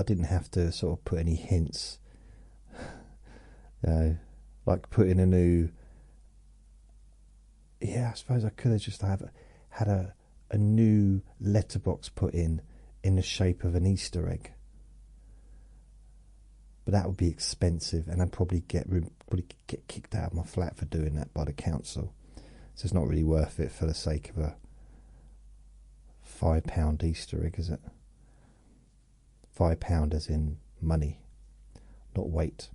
didn't have to sort of put any hints. Like putting a new... Yeah, I suppose I could have just had a new letterbox put in the shape of an Easter egg. But that would be expensive, and I'd probably get kicked out of my flat for doing that by the council. So it's not really worth it for the sake of a £5 Easter egg, is it? £5 as in money, not weight.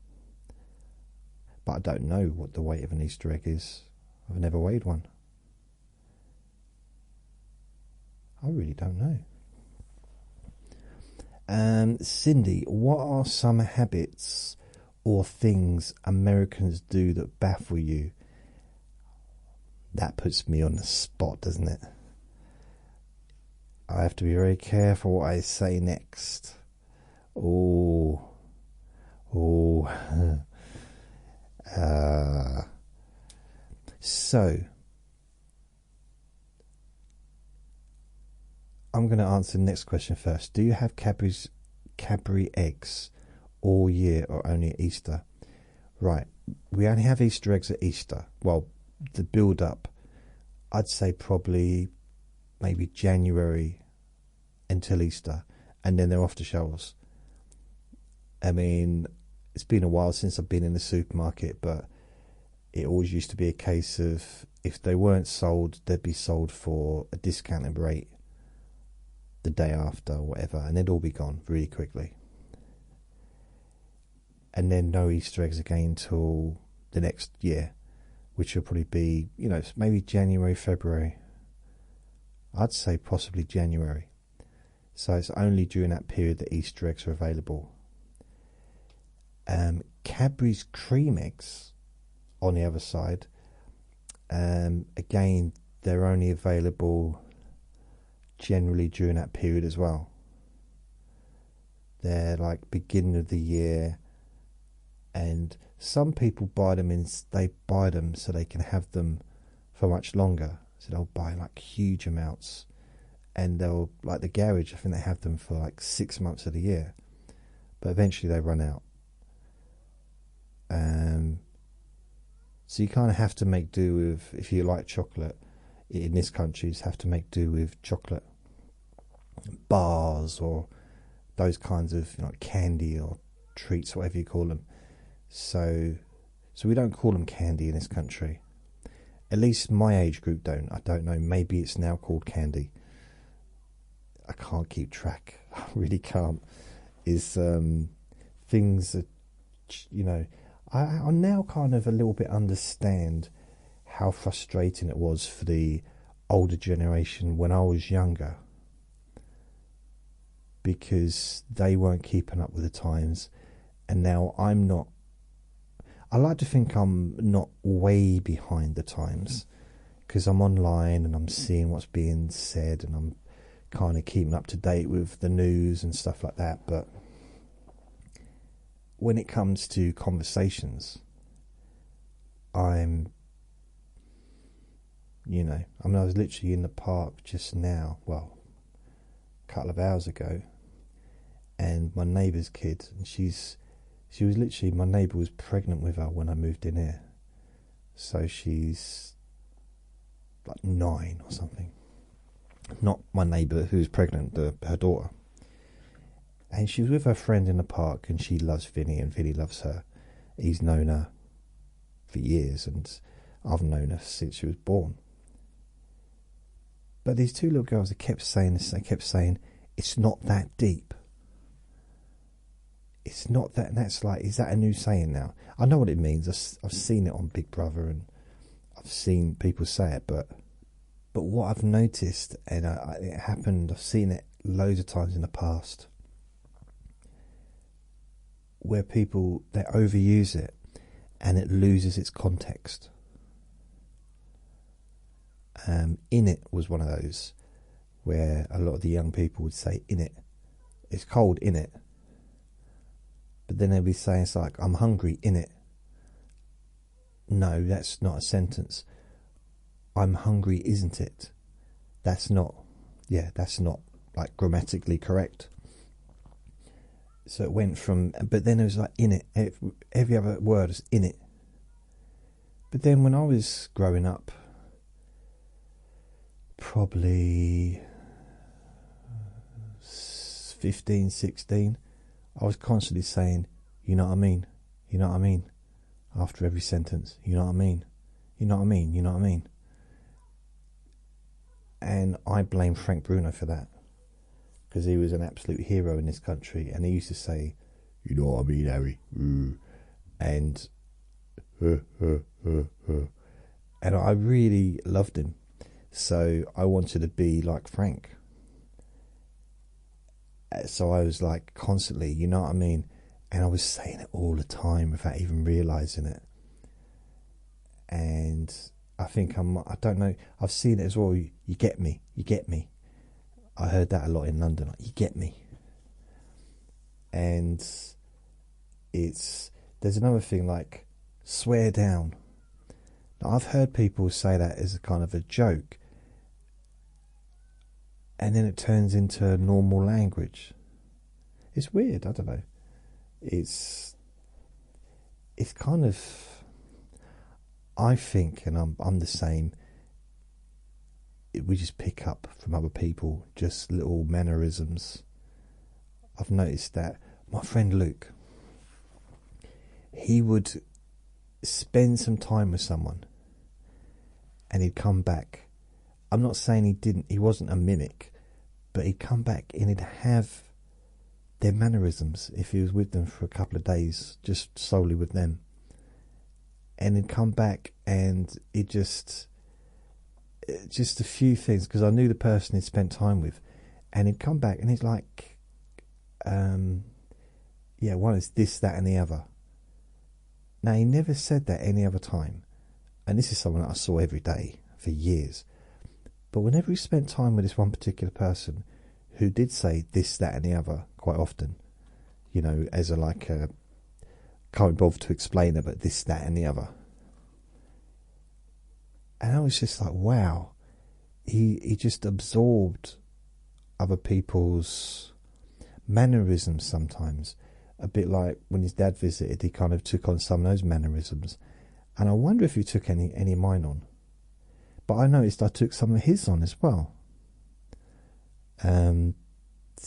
But I don't know what the weight of an Easter egg is. I've never weighed one. I really don't know. Cindy, what are some habits or things Americans do that baffle you? That puts me on the spot, doesn't it? I have to be very careful what I say next. Oh. So, I'm going to answer the next question first. Do you have Cadbury eggs all year or only at Easter? Right, we only have Easter eggs at Easter. Well, the build up, I'd say probably maybe January until Easter, and then they're off the shelves. I mean, it's been a while since I've been in the supermarket, but it always used to be a case of if they weren't sold, they'd be sold for a discounted rate the day after or whatever, and they'd all be gone really quickly. And then no Easter eggs again until the next year, which will probably be, maybe January, February. I'd say possibly January. So it's only during that period that Easter eggs are available. Cadbury's cream eggs, on the other side, again, they're only available generally during that period as well. They're like beginning of the year, and some people buy them so they can have them for much longer. So they'll buy like huge amounts, and they'll, like the garage, I think they have them for like 6 months of the year, but eventually they run out. So you kind of have to make do with, if you like chocolate in this country, you have to make do with chocolate bars or those kinds of candy or treats, whatever you call them. So we don't call them candy in this country. At least my age group don't. I don't know. Maybe it's now called candy. I can't keep track. I really can't. Is things that I now kind of a little bit understand how frustrating it was for the older generation when I was younger, because they weren't keeping up with the times, and now I'm not. I like to think I'm not way behind the times, because I'm online and I'm seeing what's being said, and I'm kind of keeping up to date with the news and stuff like that. But when it comes to conversations, I was literally in the park just now, well, a couple of hours ago, and my neighbour's kid, and she was literally, my neighbour was pregnant with her when I moved in here, so she's like 9 or something. Not my neighbour who's pregnant, her daughter. And she was with her friend in the park, and she loves Vinny, and Vinny loves her. He's known her for years, and I've known her since she was born. But these two little girls, they kept saying this, they kept saying, it's not that deep. it's not that. That's like, is that a new saying now? I know what it means. I've seen it on Big Brother, and I've seen people say it, but what I've noticed, and it happened, I've seen it loads of times in the past, where people, they overuse it and it loses its context. In it was one of those where a lot of the young people would say, in it, it's cold, in it. But then they'd be saying, it's like, I'm hungry, in it. No, that's not a sentence. I'm hungry, isn't it? That's not, that's not like grammatically correct. So it went from, but then it was like, in it. Every other word is in it. But then when I was growing up, probably 15, 16, I was constantly saying, you know what I mean? You know what I mean? After every sentence, you know what I mean? You know what I mean? You know what I mean? And I blame Frank Bruno for that, because he was an absolute hero in this country, and he used to say, you know what I mean, Harry? And and I really loved him. So I wanted to be like Frank. So I was like constantly, you know what I mean? And I was saying it all the time without even realising it. And I think I don't know, I've seen it as well. You get me, you get me. I heard that a lot in London, like, you get me. And there's another thing, like, swear down. Now, I've heard people say that as a kind of a joke, and then it turns into normal language. It's weird, I don't know. It's kind of, I think, and I'm the same, we just pick up from other people just little mannerisms. I've noticed that my friend Luke, he would spend some time with someone and he'd come back. I'm not saying he wasn't a mimic, but he'd come back and he'd have their mannerisms if he was with them for a couple of days, just solely with them. And he'd come back and it just a few things, because I knew the person he'd spent time with, and he'd come back and he's like, one is this, that and the other. Now, he never said that any other time, and this is someone that I saw every day for years, but whenever he spent time with this one particular person who did say this, that and the other quite often, you know, as a like a, can't bother to explain it, but this, that and the other. And I was just like, wow, he just absorbed other people's mannerisms sometimes. A bit like when his dad visited, he kind of took on some of those mannerisms. And I wonder if he took any of mine on. But I noticed I took some of his on as well. So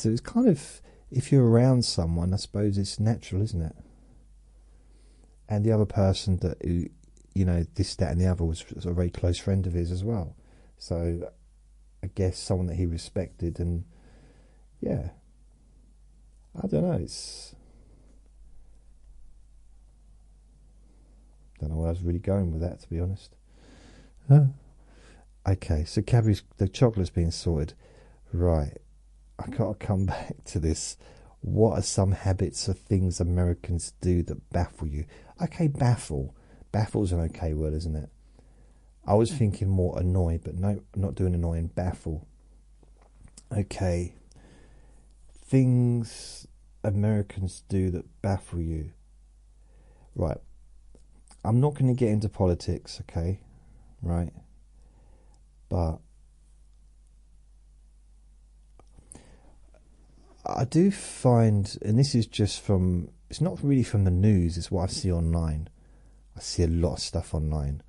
it's kind of, if you're around someone, I suppose it's natural, isn't it? And the other person that, you know, this, that and the other was a very close friend of his as well. So I guess someone that he respected, and yeah, I don't know, don't know where I was really going with that, to be honest. Okay, so the chocolate's being sorted. Right, I got to come back to this. What are some habits or things Americans do that baffle you? Okay, baffle. Baffle's an okay word, isn't it? I was thinking more annoy, but no, I'm not doing annoying. Baffle. Okay. Things Americans do that baffle you. Right. I'm not going to get into politics, okay? Right. But I do find, and this is just from, it's not really from the news, it's what I see online. I see a lot of stuff online.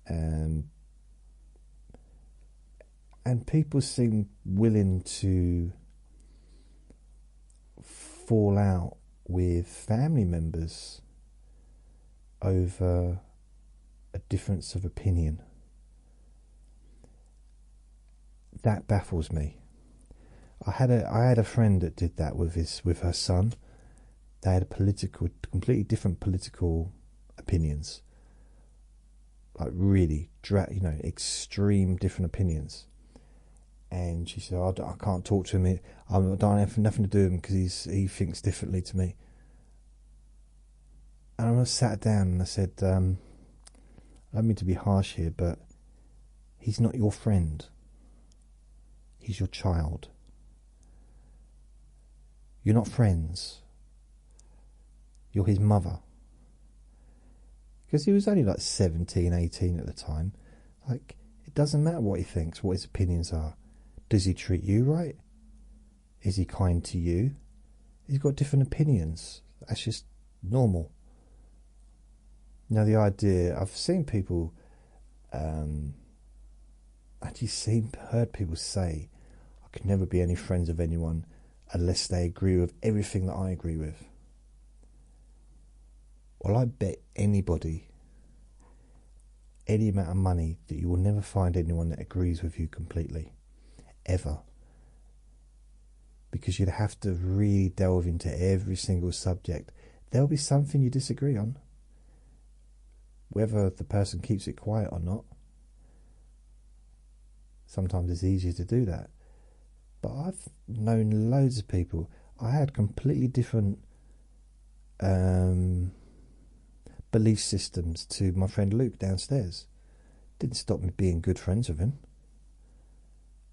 And people seem willing to fall out with family members over a difference of opinion. That baffles me. I had a friend that did that with her son, They had completely different political opinions, like really, extreme different opinions. And she said, oh, I can't talk to him. I don't have nothing to do with him because he thinks differently to me. And I sat down and I said, I don't mean to be harsh here, but he's not your friend. He's your child. You're not friends. You're his mother. Because he was only like 17, 18 at the time. Like, it doesn't matter what he thinks, what his opinions are. Does he treat you right? Is he kind to you? He's got different opinions. That's just normal. Now, the idea, I've seen people, heard people say, I could never be any friends with anyone unless they agree with everything that I agree with. Well, I bet anybody any amount of money that you will never find anyone that agrees with you completely. Ever. Because you'd have to really delve into every single subject. There'll be something you disagree on. Whether the person keeps it quiet or not. Sometimes it's easier to do that. But I've known loads of people. I had completely different belief systems to my friend Luke downstairs. Didn't stop me being good friends with him.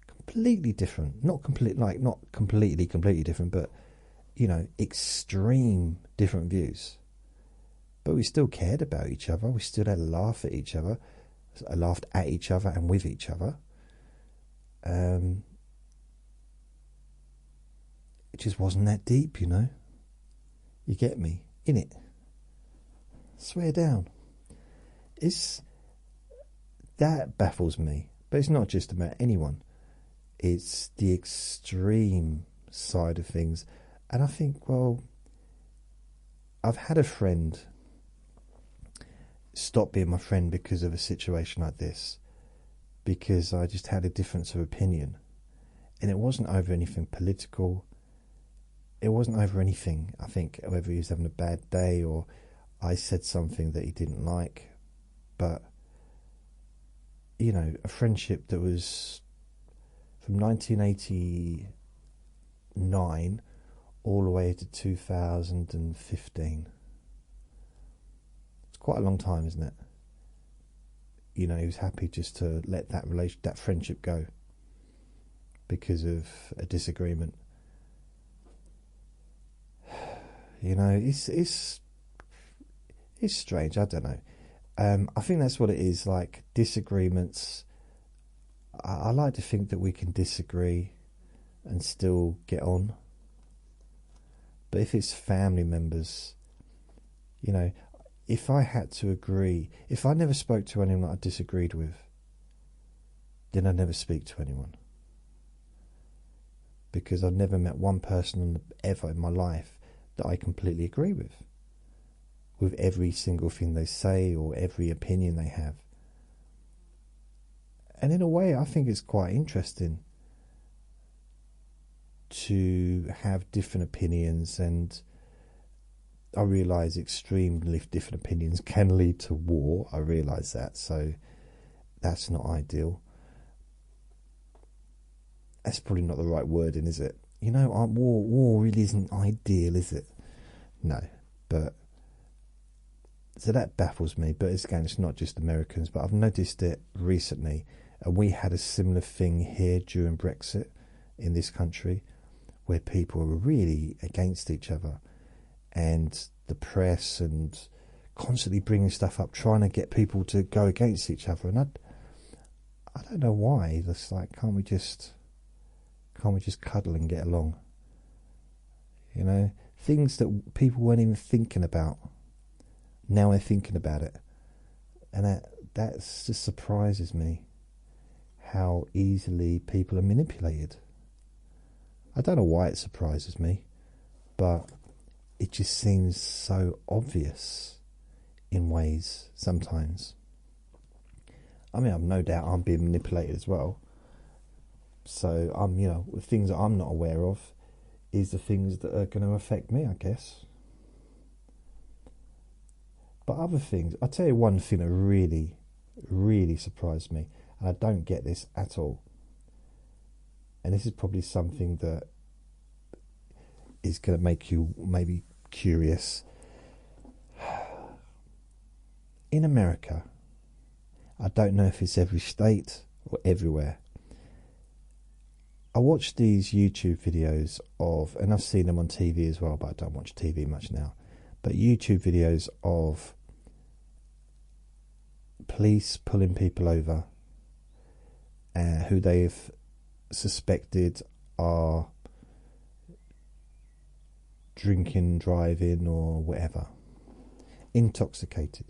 Completely different. Not completely different, but, extreme different views. But we still cared about each other. We still had a laugh at each other. I laughed at each other and with each other. It just wasn't that deep, You get me? Innit? Swear down. That baffles me. But it's not just about anyone. It's the extreme side of things. And I think, well, I've had a friend stop being my friend because of a situation like this. Because I just had a difference of opinion. And it wasn't over anything political. It wasn't over anything. I think whether he was having a bad day or I said something that he didn't like. But, a friendship that was from 1989 all the way to 2015. It's quite a long time, isn't it? He was happy just to let that friendship go because of a disagreement. It's strange. I don't know. I think that's what it is. Like disagreements. I like to think that we can disagree and still get on. But if it's family members, if I had to agree, if I never spoke to anyone that I disagreed with, then I'd never speak to anyone. Because I've never met one person ever in my life that I completely agree with every single thing they say or every opinion they have. And in a way, I think it's quite interesting to have different opinions, and I realise extremely different opinions can lead to war. I realise that, so that's not ideal. That's probably not the right wording, is it? War really isn't ideal, is it? No, but so that baffles me. But again, it's not just Americans, but I've noticed it recently, and we had a similar thing here during Brexit in this country, where people were really against each other, and the press and constantly bringing stuff up, trying to get people to go against each other. And I don't know why. It's like, can't we just cuddle and get along? Things that people weren't even thinking about. Now they're thinking about it. And that just surprises me, how easily people are manipulated. I don't know why it surprises me, but it just seems so obvious in ways sometimes. I mean, I've no doubt I'm being manipulated as well. So the things that I'm not aware of is the things that are going to affect me, I guess. But other things, I'll tell you one thing that really, really surprised me, and I don't get this at all. And this is probably something that is going to make you maybe curious. In America, I don't know if it's every state or everywhere, I watch these YouTube videos of, and I've seen them on TV as well, but I don't watch TV much now, but YouTube videos of police pulling people over who they've suspected are drinking, driving or whatever, intoxicated.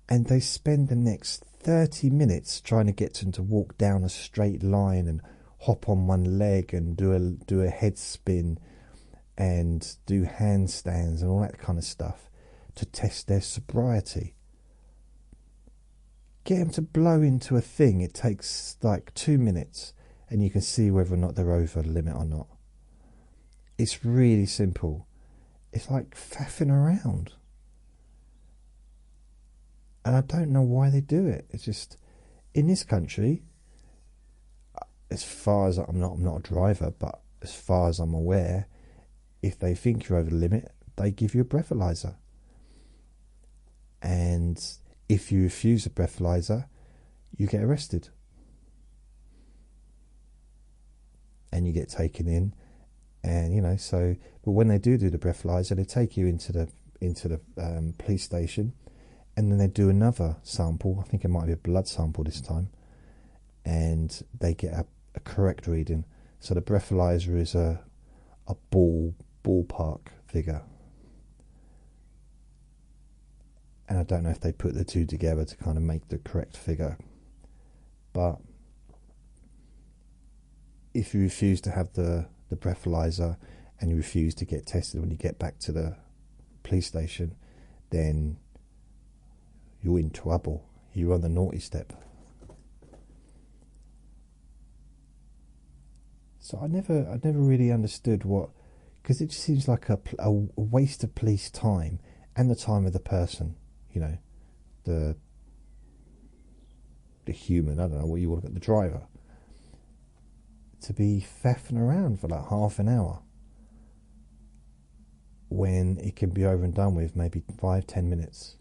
And they spend the next 30 minutes trying to get them to walk down a straight line and hop on one leg and do a head spin and do handstands and all that kind of stuff to test their sobriety. Get them to blow into a thing, it takes like 2 minutes and you can see whether or not they're over the limit or not. It's really simple. It's like faffing around. And I don't know why they do it. It's just, in this country, as far as I'm not a driver, but as far as I'm aware, if they think you're over the limit, they give you a breathalyzer. And if you refuse a breathalyzer, you get arrested. And you get taken in. And, you know, so, but when they do the breathalyzer, they take you into the police station. And then they do another sample. I think it might be a blood sample this time. And they get a correct reading. So the breathalyzer is a ballpark figure. And I don't know if they put the two together to kind of make the correct figure. But if you refuse to have the breathalyzer and you refuse to get tested when you get back to the police station, then you're in trouble. You're on the naughty step. So I never really understood what, because it just seems like a waste of police time and the time of the person, you know, the human, I don't know what you want to call the driver, to be faffing around for like half an hour when it can be over and done with maybe 5-10 minutes.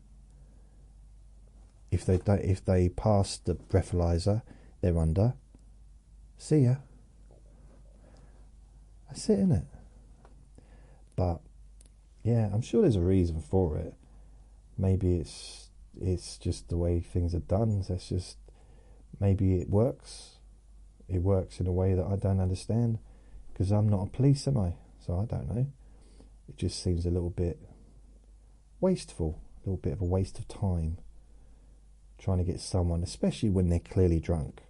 If they pass the breathalyzer, they're under. See ya. That's it, innit? But yeah, I'm sure there's a reason for it. Maybe it's just the way things are done. That's just, maybe it works. It works in a way that I don't understand, because I'm not a police, am I? So I don't know. It just seems a little bit wasteful, a little bit of a waste of time, trying to get someone, especially when they're clearly drunk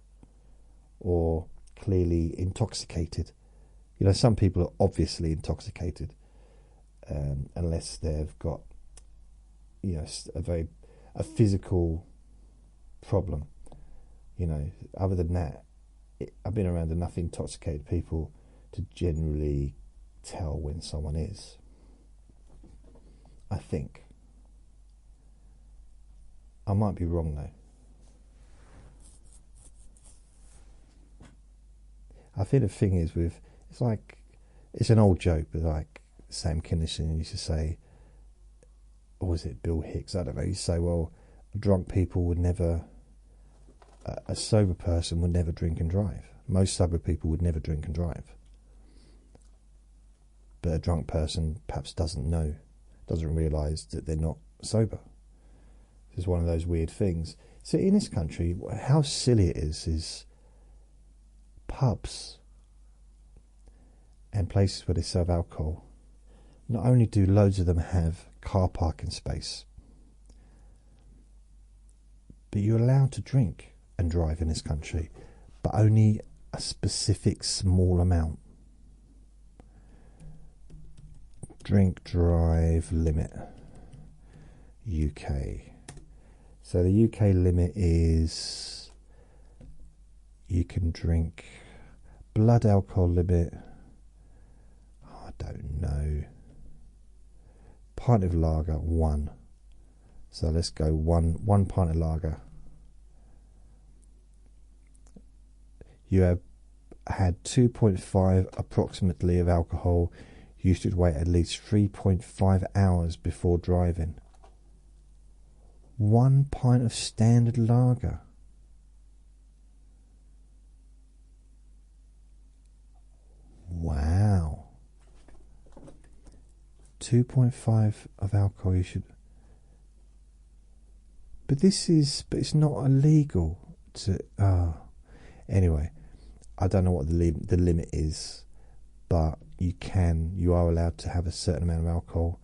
or clearly intoxicated. You know, some people are obviously intoxicated, unless they've got, you know, a physical problem. You know, other than that, I've been around enough intoxicated people to generally tell when someone is. I think. I might be wrong though. I think the thing is with, it's like, it's an old joke, but like Sam Kinison used to say, or was it Bill Hicks? I don't know. You say, well, drunk people would never, a sober person would never drink and drive. Most sober people would never drink and drive. But a drunk person perhaps doesn't realise that they're not sober. It's one of those weird things. So in this country, how silly it is pubs and places where they serve alcohol, not only do loads of them have car parking space, but you're allowed to drink and drive in this country, but only a specific small amount. Drink, drive, limit. UK. So the UK limit is, you can drink, blood alcohol limit, I don't know, pint of lager, 1. So let's go one pint of lager. You have had 2.5 approximately of alcohol. You should wait at least 3.5 hours before driving. 1 pint of standard lager. Wow. 2.5 of alcohol you should... But it's not illegal to... Anyway, I don't know what the limit is, but you are allowed to have a certain amount of alcohol,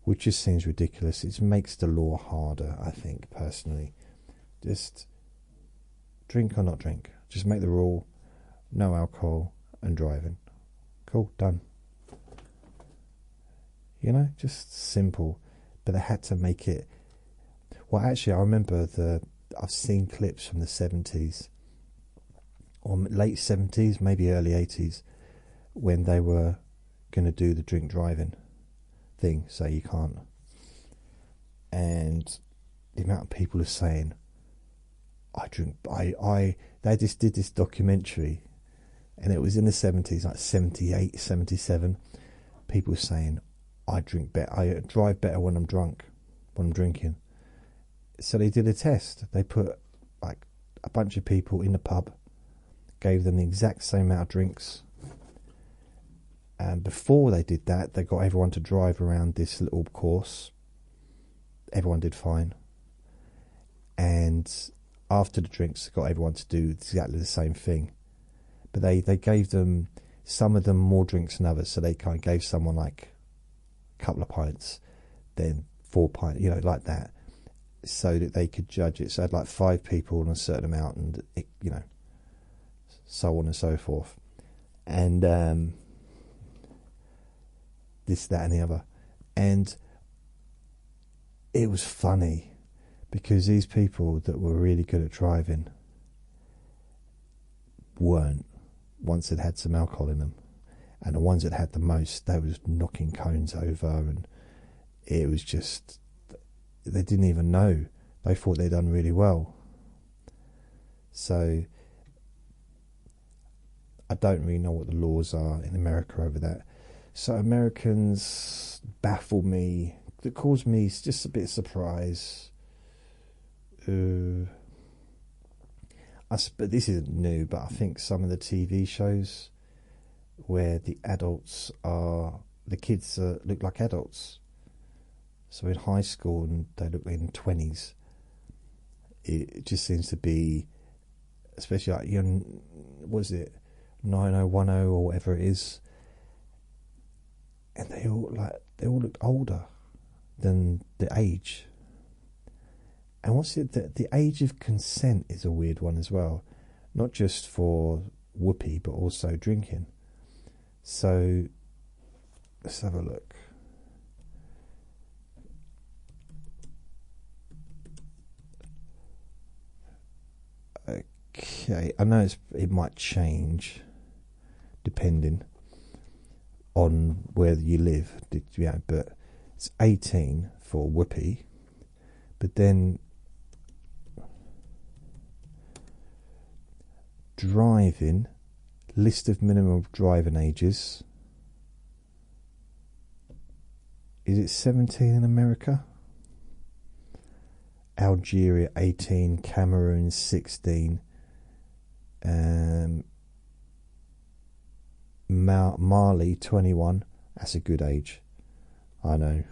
which just seems ridiculous. It makes the law harder, I think, personally. Just drink or not drink. Just make the rule, no alcohol and driving. Cool, done. You know, just simple. But they had to make it... Well, actually, I remember I've seen clips from the 70s, or late 70s, maybe early 80s, when they were going to do the drink driving thing, so you can't. And the amount of people are saying, they just did this documentary, and it was in the 70s, like 78, 77, people saying, I drive better when I'm drunk, when I'm drinking. So they did a test. They put like a bunch of people in the pub, gave them the exact same amount of drinks, and before they did that, they got everyone to drive around this little course. Everyone did fine. And after the drinks, they got everyone to do exactly the same thing. But they gave them, some of them more drinks than others, so they kind of gave someone like a couple of pints, then 4 pints, you know, like that, so that they could judge it. So I had like 5 people on a certain amount, and it, you know, so on and so forth. And this, that and the other. And it was funny, because these people that were really good at driving weren't, once they'd had some alcohol in them. And the ones that had the most, they were just knocking cones over, and it was just, they didn't even know. They thought they'd done really well. So I don't really know what the laws are in America over that. So Americans baffle me. It caused me just a bit of surprise. But this isn't new, but I think some of the TV shows where the kids look like adults. So in high school, and they look in 20s. It just seems to be, especially like, you know, what is it, 9010 or whatever it is, and they all look older than the age. And what's it, the age of consent is a weird one as well, not just for whoopee but also drinking. So let's have a look. Okay, I know it might change depending on where you live, but it's 18 for whoopee. But then driving, list of minimum driving ages. Is it 17 in America? Algeria 18, Cameroon 16, Mali 21. That's a good age, I know.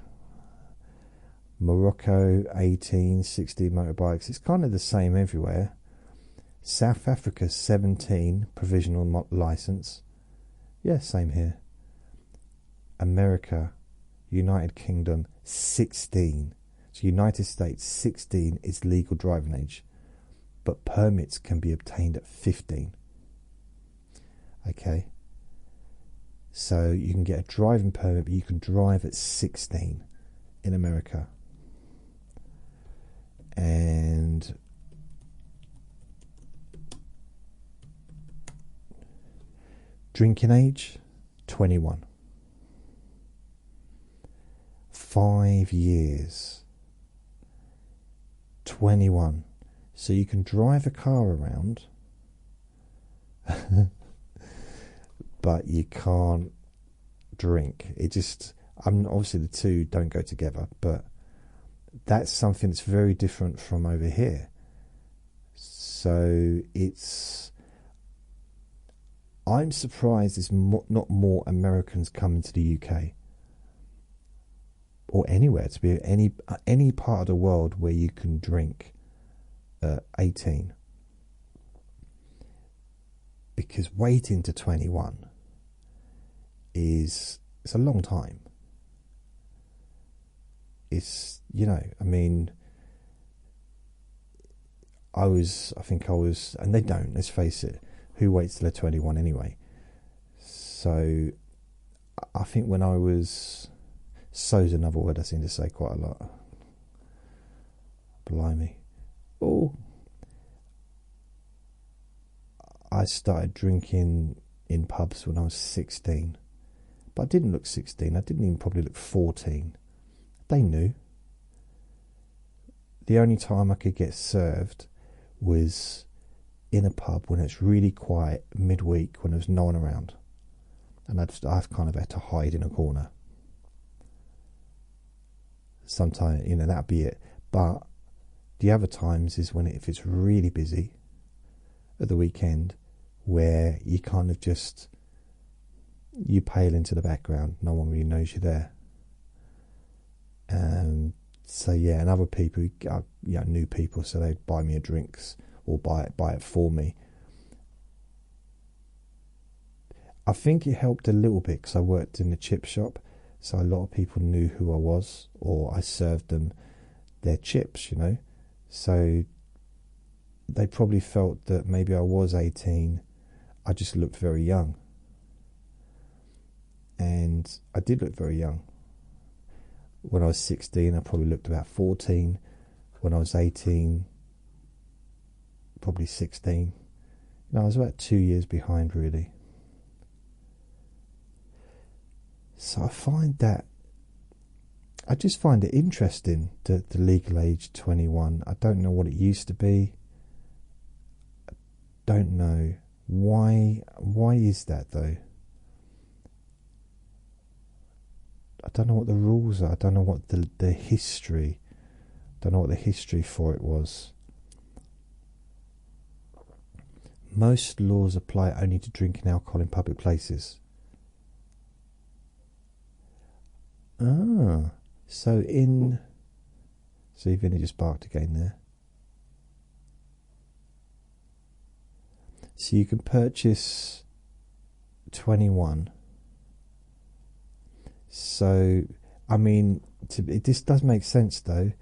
Morocco 18, 16 motorbikes. It's kind of the same everywhere. South Africa 17, provisional license. Yeah, same here. America, United Kingdom 16. So United States 16 is legal driving age, but permits can be obtained at 15. Okay, so you can get a driving permit, but you can drive at 16 in America. And drinking age 21. 5 years. 21. So you can drive a car around, but you can't drink. It just, obviously the two don't go together, but that's something that's very different from over here. So I'm surprised there's not more Americans coming to the UK or anywhere, to be any part of the world where you can drink at 18, because waiting to 21 it's a long time. It's, I mean, I think I was, and they don't, let's face it, who waits till they're 21 anyway? So I think when I was, so's another word I seem to say quite a lot. Blimey. Oh, I started drinking in pubs when I was 16, but I didn't look 16. I didn't even probably look 14. They knew. The only time I could get served was in a pub when it's really quiet, midweek, when there's no one around, and I've kind of had to hide in a corner. Sometimes, that'd be it. But the other times is when if it's really busy at the weekend, where you kind of just, you pale into the background, no one really knows you're there. So yeah, and other people, new people, so they'd buy me a drinks or buy it for me. I think it helped a little bit because I worked in the chip shop, so a lot of people knew who I was, or I served them their chips, so they probably felt that maybe I was 18. I just looked very young, and I did look very young. When I was 16, I probably looked about 14. When I was 18, probably 16. I was about 2 years behind, really. So I just find it interesting that the legal age 21. I don't know what it used to be. I don't know why is that though. I don't know what the rules are. I don't know what the history. I don't know what the history for it was. Most laws apply only to drinking alcohol in public places. Ah, so see, Vinny just barked again there. So you can purchase 21. So, I mean, this does make sense though.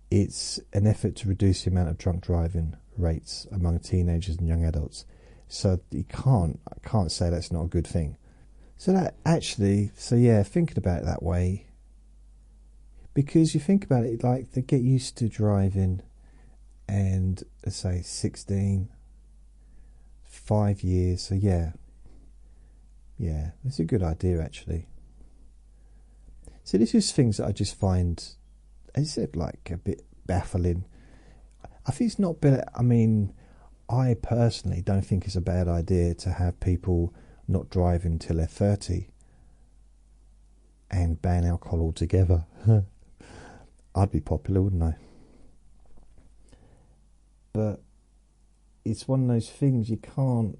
It's an effort to reduce the amount of drunk driving rates among teenagers and young adults. So I can't say that's not a good thing. So that actually, yeah, thinking about it that way, because you think about it, like they get used to driving, and let's say 16, 5 years. So yeah, that's a good idea actually. So this is things that I just find, as I said, like a bit baffling. I think it's not bad. I mean, I personally don't think it's a bad idea to have people not drive until they're 30 and ban alcohol altogether. I'd be popular, wouldn't I? But it's one of those things you can't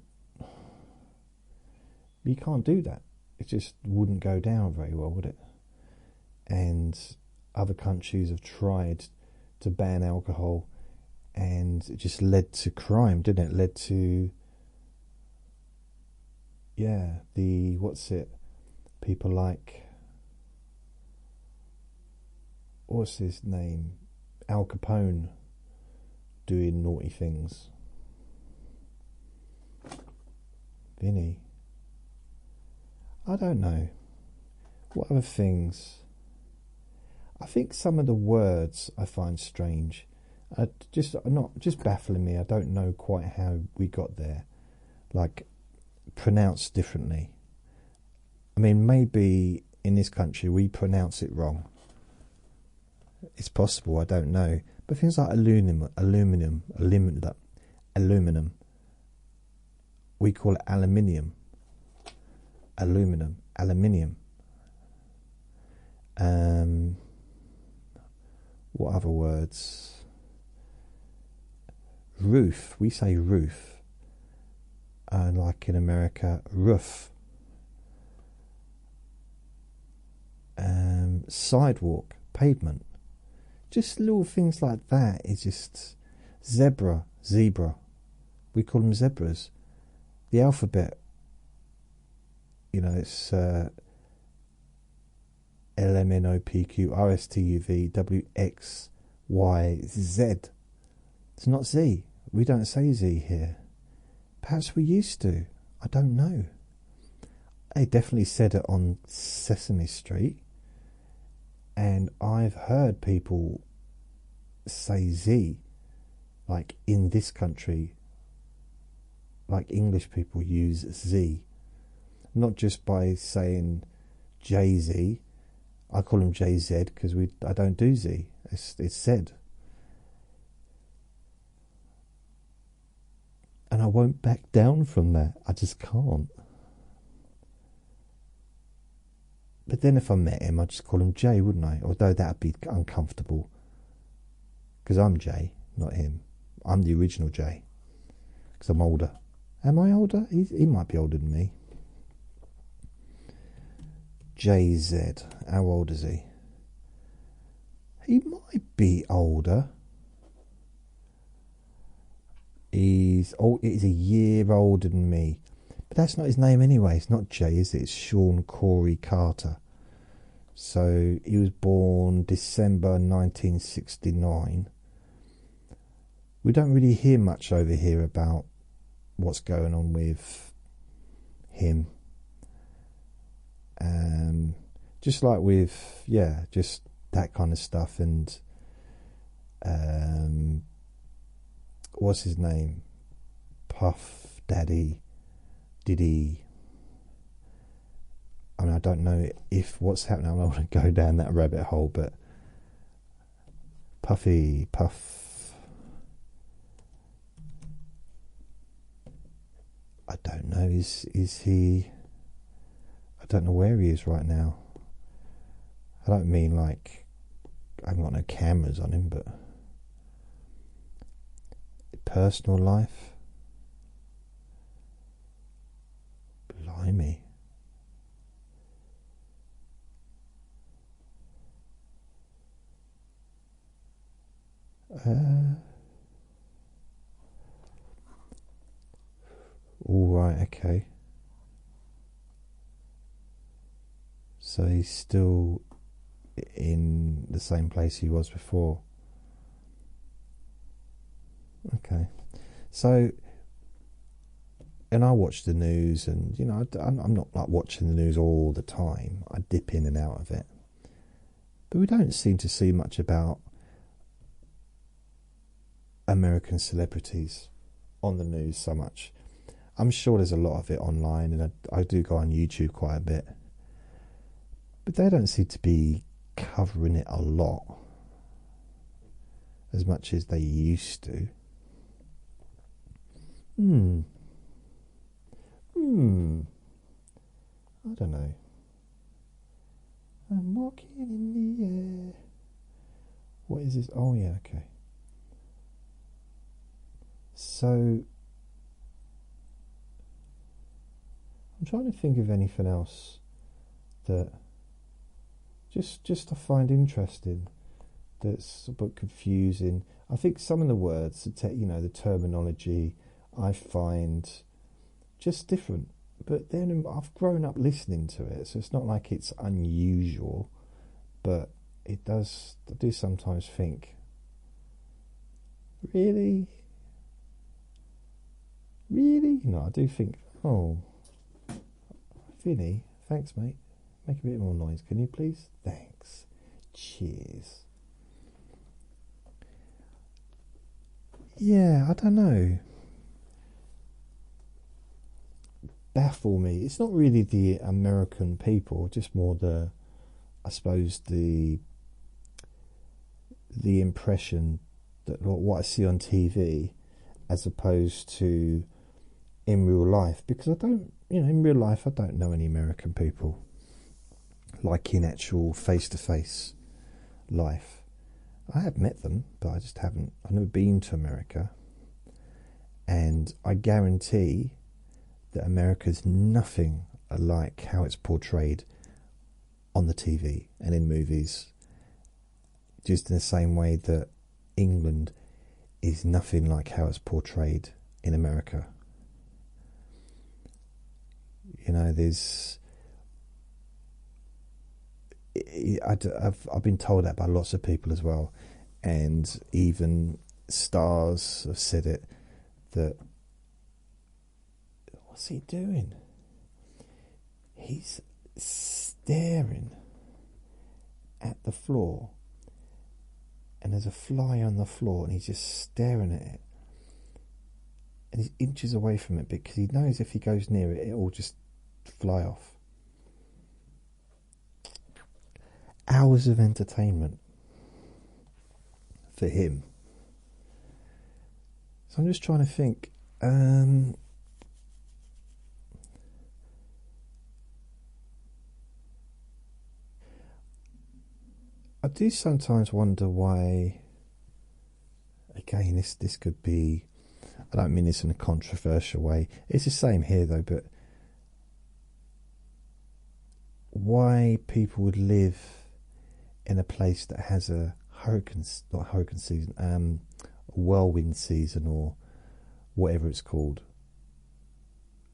do that. It just wouldn't go down very well, would it? And other countries have tried to ban alcohol, and it just led to crime, didn't it? Led to people like, what's his name, Al Capone, doing naughty things. Vinny, I don't know what other things. I think some of the words I find strange, just baffling me. I don't know quite how we got there, like pronounced differently. I mean, maybe in this country we pronounce it wrong. It's possible, I don't know. But things like aluminum, we call it aluminium. Aluminium. What other words? Roof, we say roof. Like in America, roof. Sidewalk, pavement. Just little things like that. It's just zebra. We call them zebras. The alphabet, you know, it's LMNOPQRSTUVWXYZ. It's not Z. We don't say Z here. Perhaps we used to. I don't know. They definitely said it on Sesame Street. And I've heard people say Z, like in this country, like English people use Z. Not just by saying Jay-Z. I call them JZ because I don't do Z. It's said. And I won't back down from that. I just can't. But then if I met him, I'd just call him Jay, wouldn't I? Although that would be uncomfortable. Because I'm Jay, not him. I'm the original Jay. Because I'm older. Am I older? He might be older than me. JZ. How old is he? He might be older. He's a year older than me. But that's not his name anyway. It's not Jay, is it? It's Sean Corey Carter. So he was born December 1969. We don't really hear much over here about what's going on with him. Just like with, just that kind of stuff. And what's his name? Puff Daddy. Diddy. I mean, I don't know if what's happening. I don't want to go down that rabbit hole, but Puff. I don't know. Is he? I don't know where he is right now. I don't mean like I haven't got no cameras on him, but personal life. Blimey. All right, okay. So he's still in the same place he was before. Okay. So, and I watch the news, and you know, I'm not like watching the news all the time. I dip in and out of it, but we don't seem to see much about American celebrities on the news so much. I'm sure there's a lot of it online, and I do go on YouTube quite a bit, but they don't seem to be covering it a lot as much as they used to. I don't know. I'm walking in the air. What is this? Oh yeah, okay. So I'm trying to think of anything else that just I find interesting, that's a bit confusing. I think some of the words, the terminology, I find just different. But then I've grown up listening to it, so it's not like it's unusual. But I do sometimes think, really? No, I do think, oh, Vinny, thanks, mate. Make a bit more noise, can you please? Thanks. Cheers. Yeah, I don't know. baffle me. It's not really the American people, just more the, I suppose, the impression that what I see on TV as opposed to in real life, because I don't, in real life I don't know any American people, like in actual face-to-face life. I have met them, but I just haven't, I've never been to America, and I guarantee that America's nothing like how it's portrayed on the TV and in movies, just in the same way that England is nothing like how it's portrayed in America. I've been told that by lots of people as well, and even stars have said it, that, what's he doing? He's staring at the floor, and there's a fly on the floor, and he's just staring at it, and he's inches away from it because he knows if he goes near it, it'll just fly off. Hours of entertainment for him. So I'm just trying to think. I do sometimes wonder why. Again, this could be, I don't mean this in a controversial way. It's the same here though, but why people would live in a place that has a not hurricane season, a whirlwind season, or whatever it's called.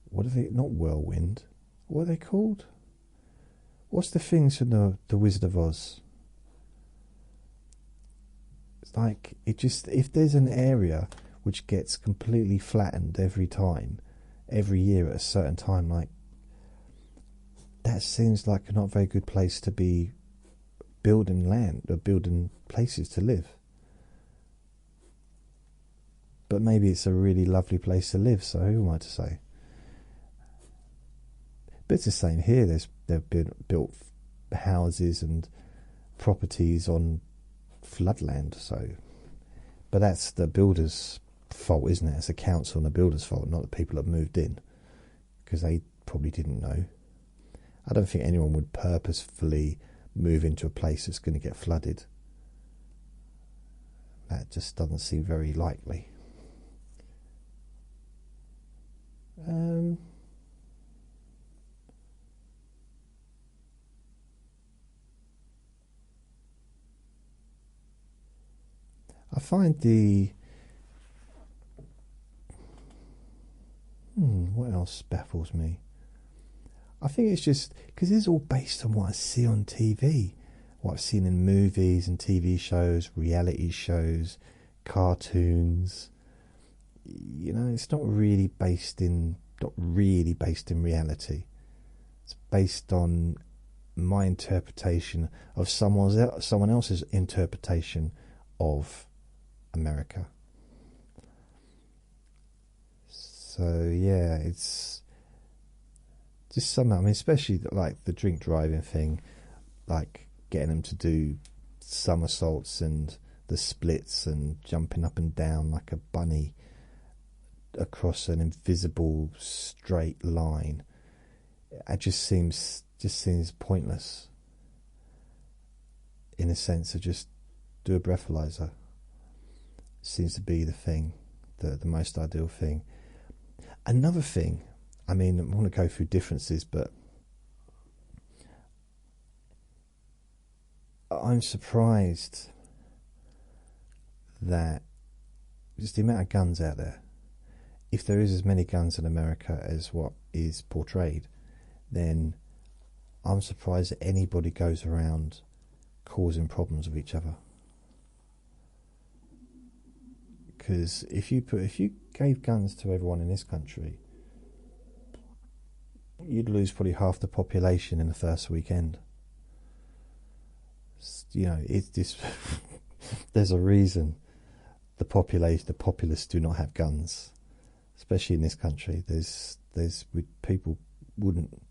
What are they? Not whirlwind. What are they called? What's the things from the Wizard of Oz? It's like, it just, if there's an area which gets completely flattened every year at a certain time, like, that seems like a not very good place to be building land or building places to live. But maybe it's a really lovely place to live, so who am I to say? But it's the same here. They've been built houses and properties on floodland, so, but that's the builder's fault, isn't it? It's the council and the builder's fault, not the people that moved in, because they probably didn't know. I don't think anyone would purposefully move into a place that's going to get flooded. That just doesn't seem very likely. I find what else baffles me? I think it's just because it's all based on what I see on TV, what I've seen in movies and TV shows, reality shows, cartoons. It's not really based in reality. It's based on my interpretation of someone else's interpretation of America. So yeah, it's just somehow, I mean, especially like the drink driving thing, like getting them to do somersaults and the splits and jumping up and down like a bunny across an invisible straight line. It just seems pointless, in a sense of just do a breathalyzer. Seems to be the thing, the most ideal thing. Another thing, I mean, I want to go through differences, but I'm surprised that just the amount of guns out there, if there is as many guns in America as what is portrayed, then I'm surprised that anybody goes around causing problems with each other. Because if you gave guns to everyone in this country, you'd lose probably half the population in the first weekend. It's this. There's a reason the populace do not have guns. especially in this country. People wouldn't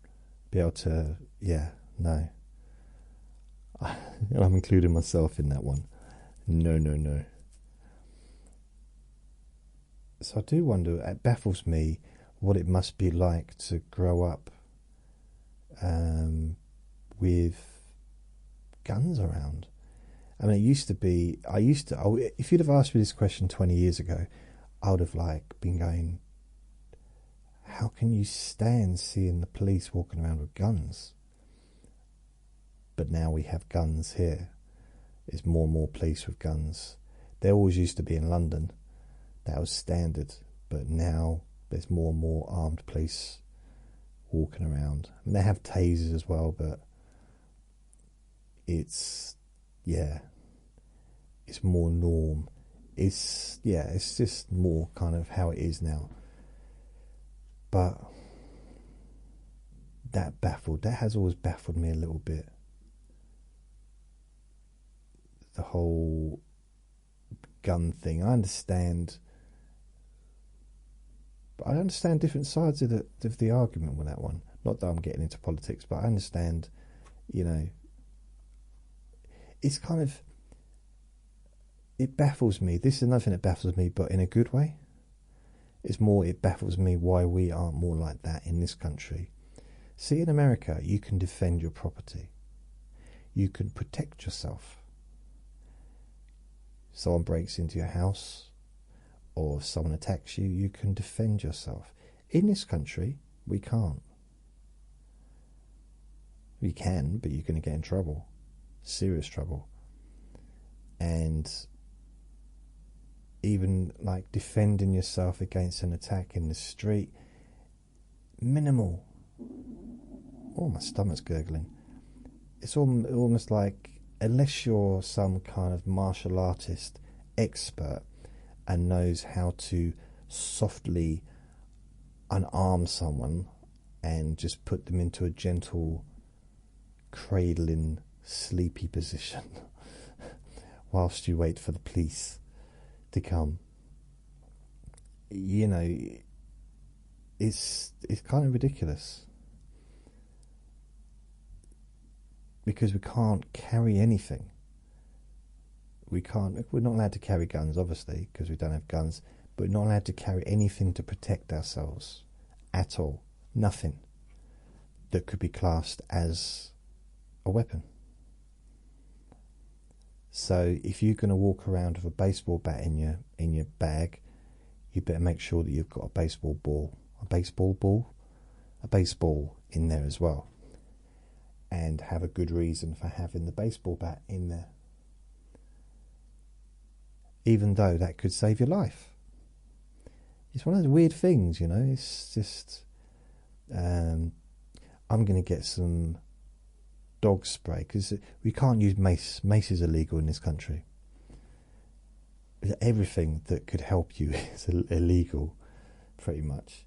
be able to. Yeah, no. I'm including myself in that one. No, no, no. So I do wonder. It baffles me what it must be like to grow up with guns around. I mean, it used to be. If you'd have asked me this question 20 years ago, I would have been going, how can you stand seeing the police walking around with guns? But now we have guns here. There's more and more police with guns. There always used to be in London. That was standard. But now there's more and more armed police walking around. I mean, they have tasers as well, but it's more norm. It's just more kind of how it is now. But that has always baffled me a little bit. The whole gun thing. I understand different sides of the argument with that one. Not that I'm getting into politics, but I understand, it's kind of, it baffles me. This is another thing that baffles me, but in a good way. It baffles me why we aren't more like that in this country. See, in America, you can defend your property. You can protect yourself. Someone breaks into your house or someone attacks you, you can defend yourself. In this country, we can't. We can, but you're going to get in trouble. Serious trouble. And even defending yourself against an attack in the street, minimal. Oh, my stomach's gurgling. It's almost like, unless you're some kind of martial artist expert and knows how to softly unarm someone and just put them into a gentle, cradling, sleepy position whilst you wait for the police to come. It's kind of ridiculous. Because we can't carry anything. We're not allowed to carry guns, obviously, because we don't have guns, but we're not allowed to carry anything to protect ourselves at all. Nothing that could be classed as a weapon. So if you're going to walk around with a baseball bat in your bag, you better make sure that you've got a baseball in there as well. And have a good reason for having the baseball bat in there. Even though that could save your life. It's one of those weird things, It's just... I'm going to get some dog spray, because we can't use mace. Mace is illegal in this country. Everything that could help you is illegal, pretty much.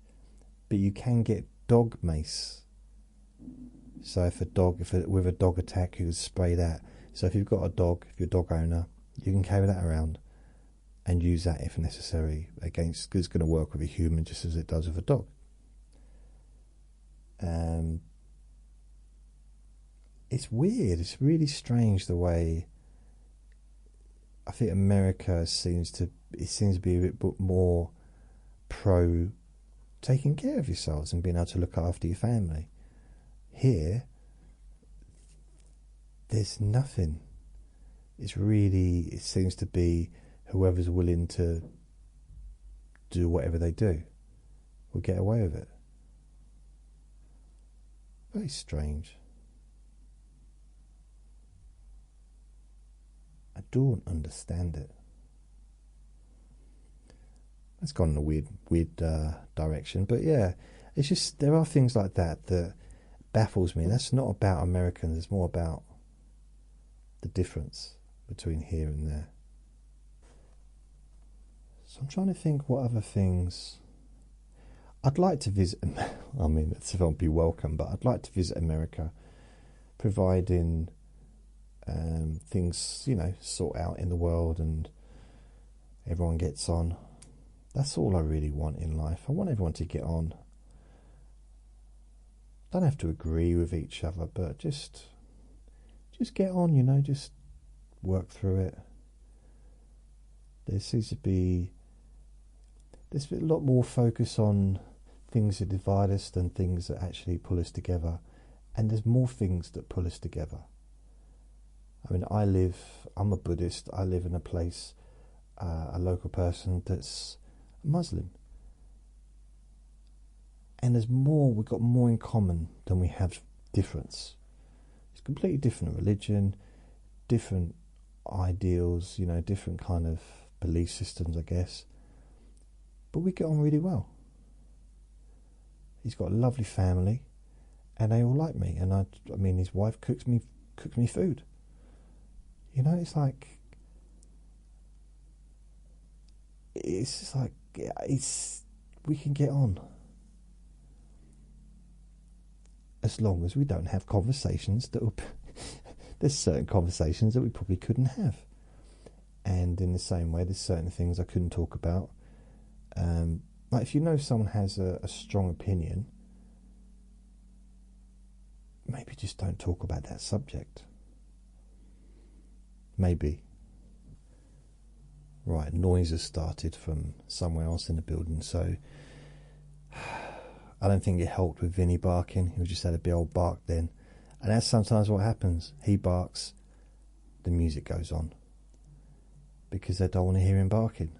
But you can get dog mace. So with a dog attack, you can spray that. So if you've got a dog, if you're a dog owner, you can carry that around and use that if necessary because it's going to work with a human just as it does with a dog. It's weird. It's really strange the way I think America seems to be a bit more pro taking care of yourselves and being able to look after your family. Here, there's nothing. It seems to be whoever's willing to do whatever they do will get away with it. Very strange. I don't understand it. It's gone in a weird direction, but yeah, it's just there are things like that baffles me. That's not about Americans, it's more about the difference between here and there. So I'm trying to think what other things I'd like to visit. I mean, it won't be welcome, but I'd like to visit America, providing things, sort out in the world and everyone gets on. That's all I really want in life. I want everyone to get on. Don't have to agree with each other, but just get on, you know, just work through it. There seems to be there's a lot more focus on things that divide us than things that actually pull us together. And there's more things that pull us together. I mean, I'm a Buddhist, I live in a place, a local person that's Muslim. And we've got more in common than we have difference. It's completely different religion, different ideals, you know, different kind of belief systems, I guess. But we get on really well. He's got a lovely family, and they all like me. And I mean, his wife cooks me food. You know, it's like we can get on. As long as we don't have conversations that will there's certain conversations that we probably couldn't have. And in the same way, there's certain things I couldn't talk about. Like if you know someone has a strong opinion, maybe just don't talk about that subject. Maybe. Right, noise has started from somewhere else in the building, so I don't think it helped with Vinny barking. He just had a big old bark then. And that's sometimes what happens. He barks, the music goes on. Because they don't want to hear him barking.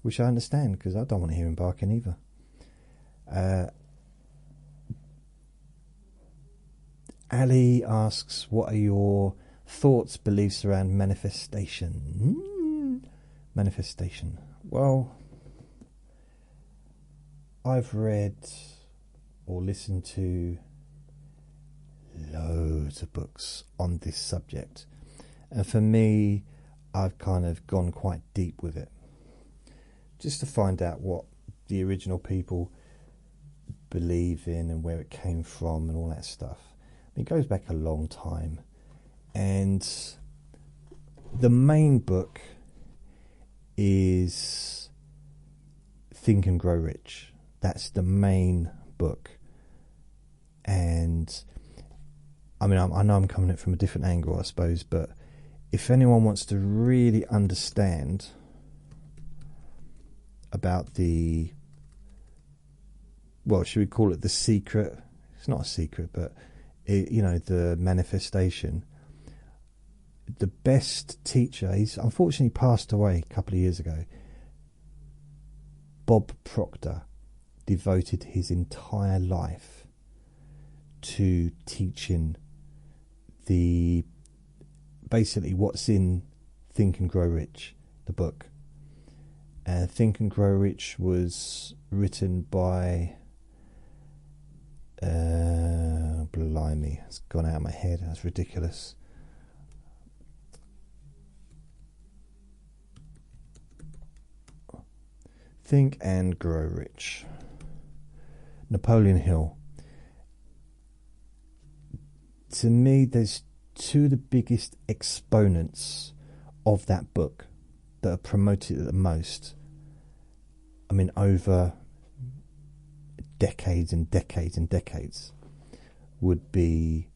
Which I understand, because I don't want to hear him barking either. Ali asks, what are your thoughts, beliefs around manifestation? Manifestation. Well, I've read or listened to loads of books on this subject. And for me, I've kind of gone quite deep with it. Just to find out what the original people believe in and where it came from and all that stuff. I mean, it goes back a long time. And the main book is Think and Grow Rich. That's the main book. And I mean, I know I'm coming at it from a different angle, I suppose, but if anyone wants to really understand about the, well, should we call it the secret? It's not a secret, but you know, the manifestation. The best teacher, he's unfortunately passed away a couple of years ago. Bob Proctor devoted his entire life to teaching basically what's in Think and Grow Rich, the book. Think and Grow Rich was written by blimey, it's gone out of my head, that's ridiculous. Think and Grow Rich. Napoleon Hill. To me, there's two of the biggest exponents of that book that are promoted the most. I mean, over decades and decades and decades, would be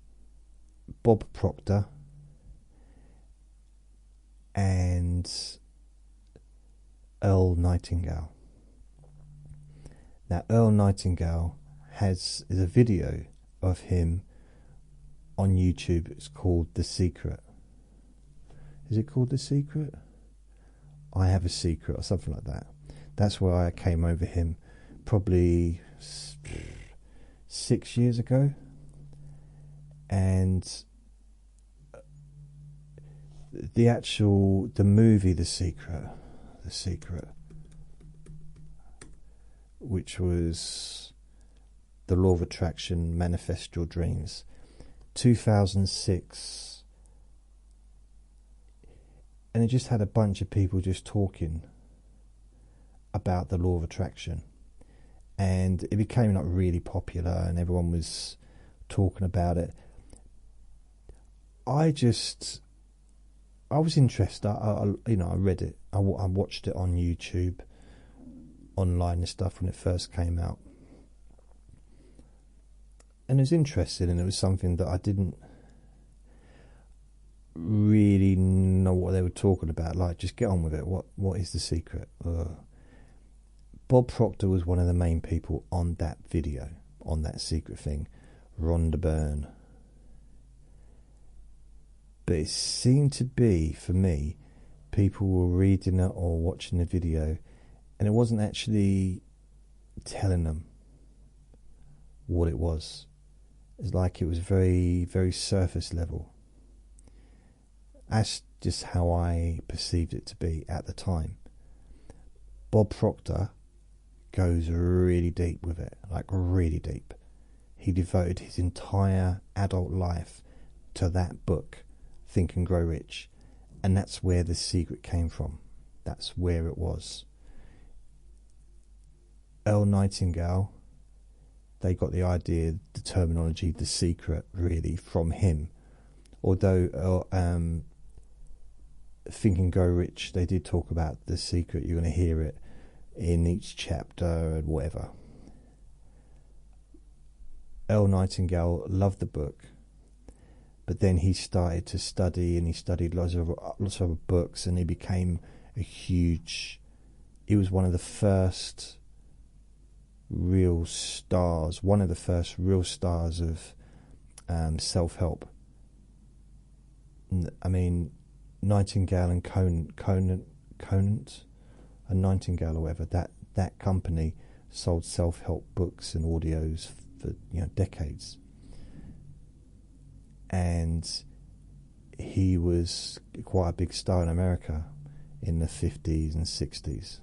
Bob Proctor and Earl Nightingale. Now, Earl Nightingale is a video of him on YouTube. It's called The Secret. Is it called The Secret? I Have a Secret or something like that. That's where I came over him probably 6 years ago. And the movie The Secret, which was The Law of Attraction, Manifest Your Dreams, 2006, and it just had a bunch of people just talking about the law of attraction, and it became like really popular and everyone was talking about it. I was interested. I read it. I watched it on YouTube online and stuff when it first came out. And it was interesting, and it was something that I didn't really know what they were talking about. Like, just get on with it. What is the secret? Bob Proctor was one of the main people on that video, on that secret thing. Rhonda Byrne. But it seemed to be, for me, people were reading it or watching the video, and it wasn't actually telling them what it was. It's like it was very, very surface level. That's just how I perceived it to be at the time. Bob Proctor goes really deep with it, like really deep. He devoted his entire adult life to that book, Think and Grow Rich, and that's where the secret came from. That's where it was. Earl Nightingale, they got the idea, the terminology, the secret, really, from him. Although Think and Grow Rich, they did talk about the secret. You're going to hear it in each chapter and whatever. Earl Nightingale loved the book, but then he started to study, and he studied lots of other books, and he became he was one of the first real stars, one of the first real stars of self-help. I mean, Nightingale and Conant and Nightingale or whatever, that company sold self-help books and audios for decades. And he was quite a big star in America in the 50s and 60s.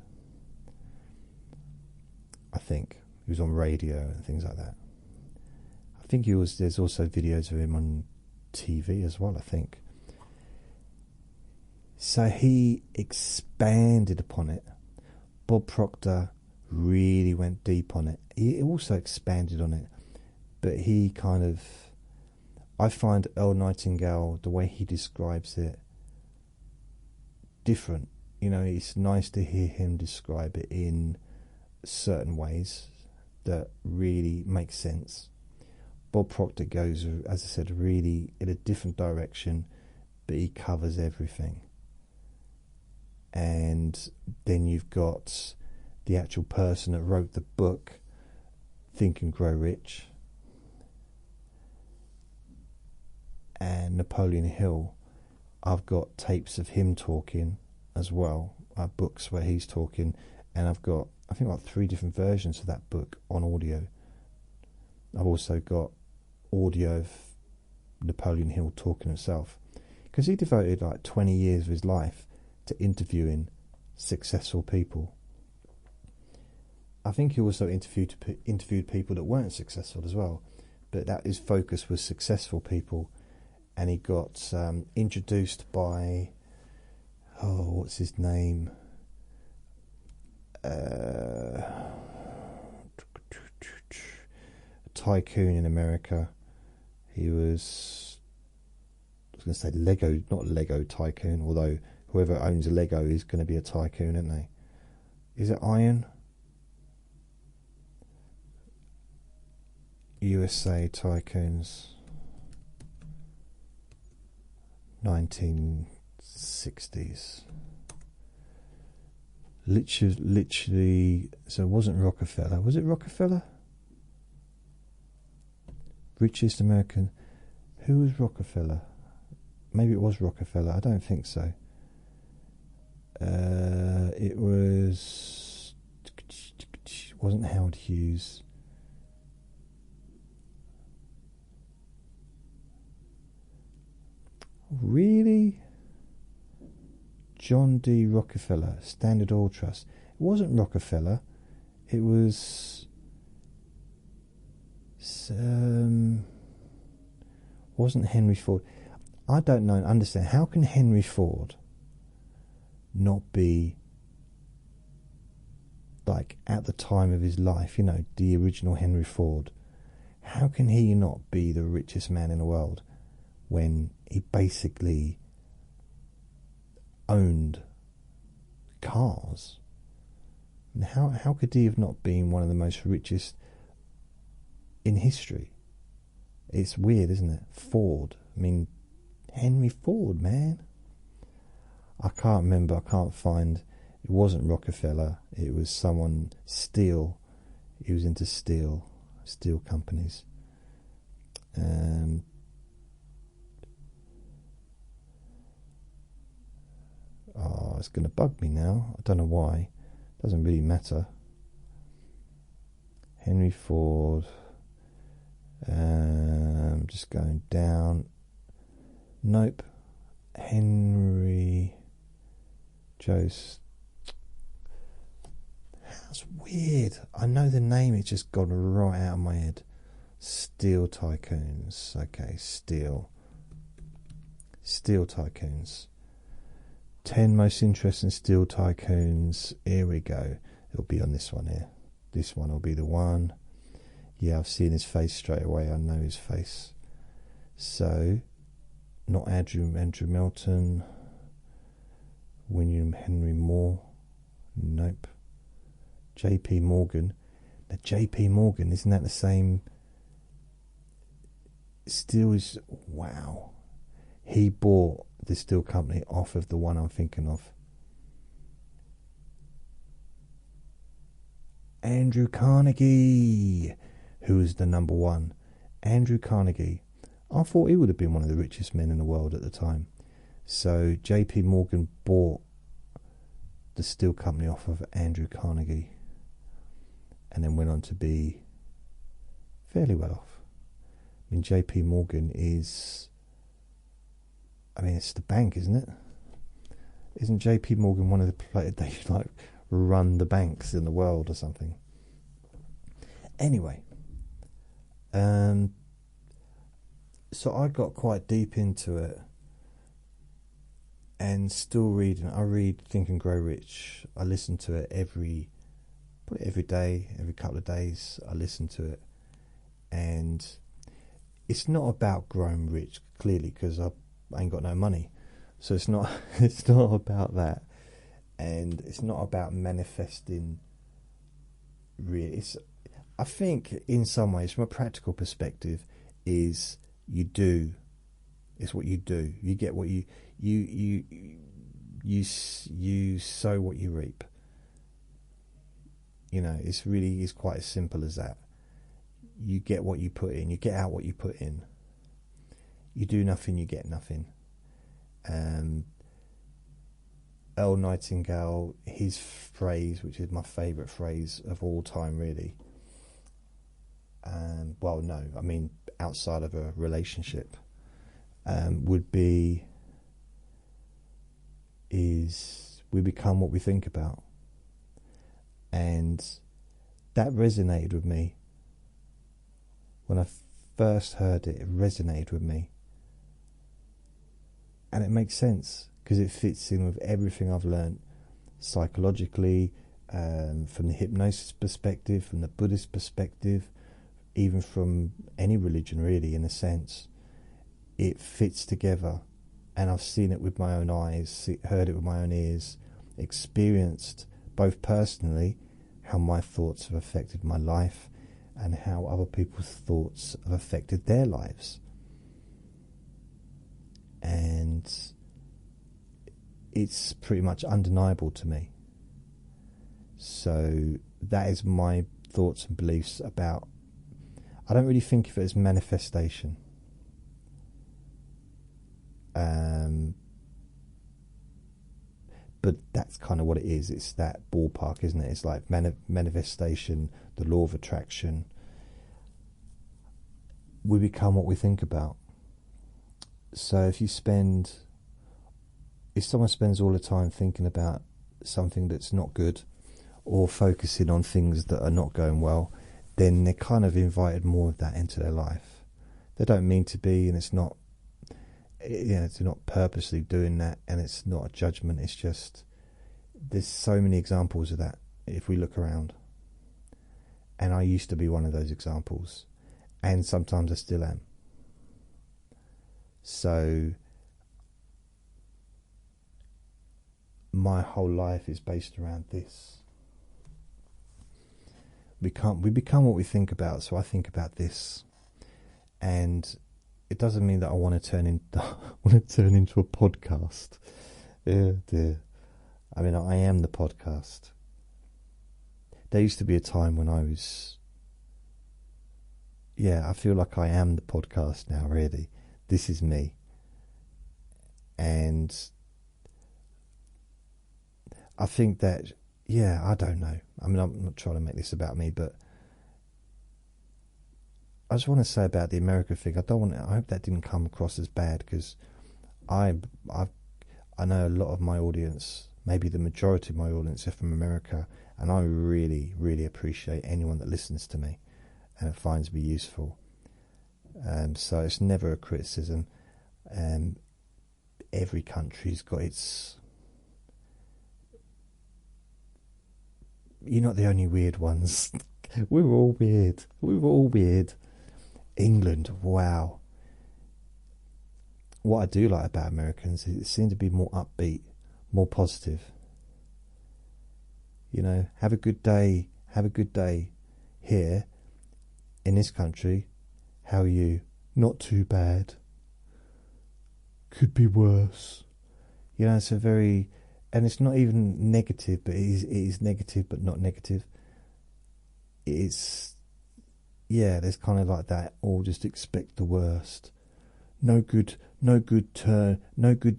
I think he was on radio and things like that. I think there's also videos of him on TV as well, I think. So he expanded upon it. Bob Proctor really went deep on it. He also expanded on it, but he kind of, I find Earl Nightingale, the way he describes it, different. It's nice to hear him describe it in certain ways that really make sense. Bob Proctor goes, as I said, really in a different direction, but he covers everything. And then you've got the actual person that wrote the book, Think and Grow Rich, and Napoleon Hill. I've got tapes of him talking as well, books where he's talking, and I've got, I think, like 3 different versions of that book on audio. I've also got audio of Napoleon Hill talking himself, because he devoted like 20 years of his life to interviewing successful people. I think he also interviewed people that weren't successful as well, but that his focus was successful people. And he got introduced by, what's his name? A tycoon in America. He was, I was going to say Lego, not Lego tycoon, although whoever owns a Lego is going to be a tycoon, isn't they? Is it Iron? USA tycoons. 1960s. Literally, so it wasn't Rockefeller. Was it Rockefeller? Richest American. Who was Rockefeller? Maybe it was Rockefeller. I don't think so. It wasn't Howard Hughes. Really? John D. Rockefeller, Standard Oil Trust. It wasn't Rockefeller. It was wasn't Henry Ford. I don't know and understand. How can Henry Ford not be, like, at the time of his life, the original Henry Ford? How can he not be the richest man in the world when he basically owned cars, And how could he have not been one of the most richest in history? It's weird, isn't it? Ford. I mean, Henry Ford, man. I can't remember. I can't find. It wasn't Rockefeller. It was someone. Steel. He was into steel companies. Oh, it's going to bug me now. I don't know why. Doesn't really matter. Henry Ford. Just going down. Nope. Henry Joseph. That's weird. I know the name, it's just gone right out of my head. Steel tycoons. Okay, steel tycoons. 10 most interesting steel tycoons. Here we go. It'll be on this one here. This one will be the one. Yeah, I've seen his face straight away. I know his face. So, not Andrew Melton. William Henry Moore. Nope. J.P. Morgan. Now, J.P. Morgan, isn't that the same? Steel is. Wow. He bought the steel company off of the one I'm thinking of. Andrew Carnegie, who was the number one. Andrew Carnegie. I thought he would have been one of the richest men in the world at the time. So J.P. Morgan bought the steel company off of Andrew Carnegie, and then went on to be fairly well off. I mean, J.P. Morgan is. I mean, it's the bank, isn't it? Isn't J.P. Morgan one of the players they like run the banks in the world or something? Anyway, so I got quite deep into it, and still reading. I read Think and Grow Rich. I listen to it every day, every couple of days. I listen to it, and it's not about growing rich, clearly, because I ain't got no money. So it's not about that, and it's not about manifesting. Really, I think in some ways, from a practical perspective, is you do. It's what you do. You get what you sow what you reap. You know, it's quite as simple as that. You get what you put in. You get out what you put in. You do nothing, you get nothing. Earl Nightingale, his phrase, which is my favourite phrase of all time, really. Well, no, I mean outside of a relationship, would be is we become what we think about. And that resonated with me. When I first heard it, it resonated with me. And it makes sense, because it fits in with everything I've learned psychologically, from the hypnosis perspective, from the Buddhist perspective, even from any religion, really, in a sense. It fits together. And I've seen it with my own eyes, heard it with my own ears, experienced both personally how my thoughts have affected my life and how other people's thoughts have affected their lives. And it's pretty much undeniable to me. So that is my thoughts and beliefs about. I don't really think of it as manifestation. But that's kind of what it is. It's that ballpark, isn't it? It's like manifestation, the law of attraction. We become what we think about. So if someone spends all the time thinking about something that's not good, or focusing on things that are not going well, then they're kind of invited more of that into their life. They don't mean to be, and it's not. They're not purposely doing that, and it's not a judgment. It's just there's so many examples of that if we look around. And I used to be one of those examples, and sometimes I still am. So my whole life is based around this. we become what we think about. So I think about this, and it doesn't mean that I want to turn into a podcast. Yeah, dear. I mean, I am the podcast. There used to be a time when I was. Yeah, I feel like I am the podcast now. Really, this is me, and I think that. Yeah, I don't know. I mean, I'm not trying to make this about me, but I just want to say about the America thing. I hope that didn't come across as bad, because I know a lot of my audience, maybe the majority of my audience, are from America, and I really, really appreciate anyone that listens to me and finds me useful. So it's never a criticism. Every country's got its. You're not the only weird ones. We're all weird. We're all weird. England, wow. What I do like about Americans is it seems to be more upbeat, more positive. You know, have a good day. Have a good day. Here, in this country, how are you? Not too bad. Could be worse. You know, it's a very. And it's not even negative, but it is negative, but not negative. It's, yeah, there's kind of like that, or just expect the worst. No good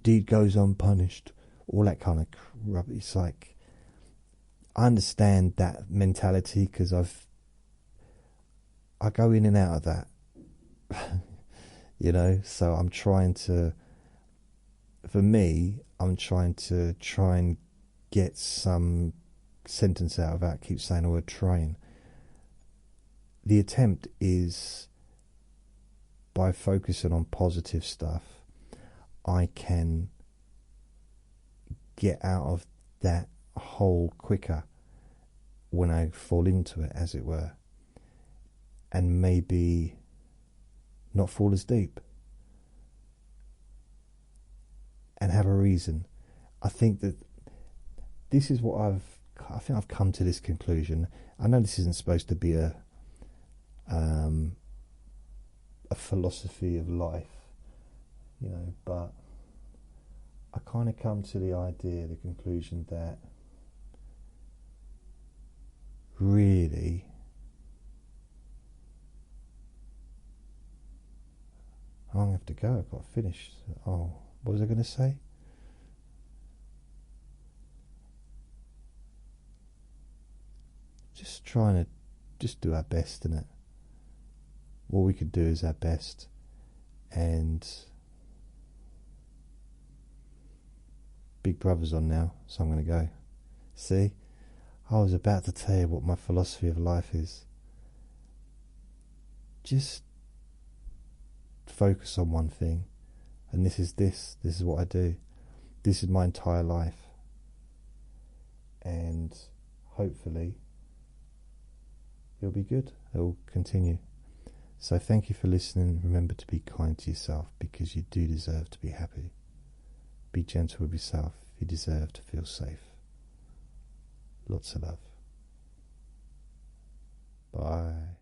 deed goes unpunished. All that kind of rubbish. It's like, I understand that mentality, because I go in and out of that. You know, so I'm trying to. For me, I'm trying and get some sentence out of that. Keep saying the word trying. The attempt is, by focusing on positive stuff, I can get out of that hole quicker when I fall into it, as it were, and maybe not fall as deep. And have a reason. I think that this is what I think I've come to this conclusion. I know this isn't supposed to be a philosophy of life, you know, but I kind of come to the conclusion that really I'm going to have to go. I've got to finish. Oh, what was I going to say? Just trying to just do our best, innit? All we could do is our best. And Big Brother's on now, so I'm going to go. See? I was about to tell you what my philosophy of life is. Just focus on one thing. And this is what I do. This is my entire life. And hopefully it'll be good. It'll continue. So thank you for listening. Remember to be kind to yourself, because you do deserve to be happy. Be gentle with yourself. You deserve to feel safe. Lots of love. Bye.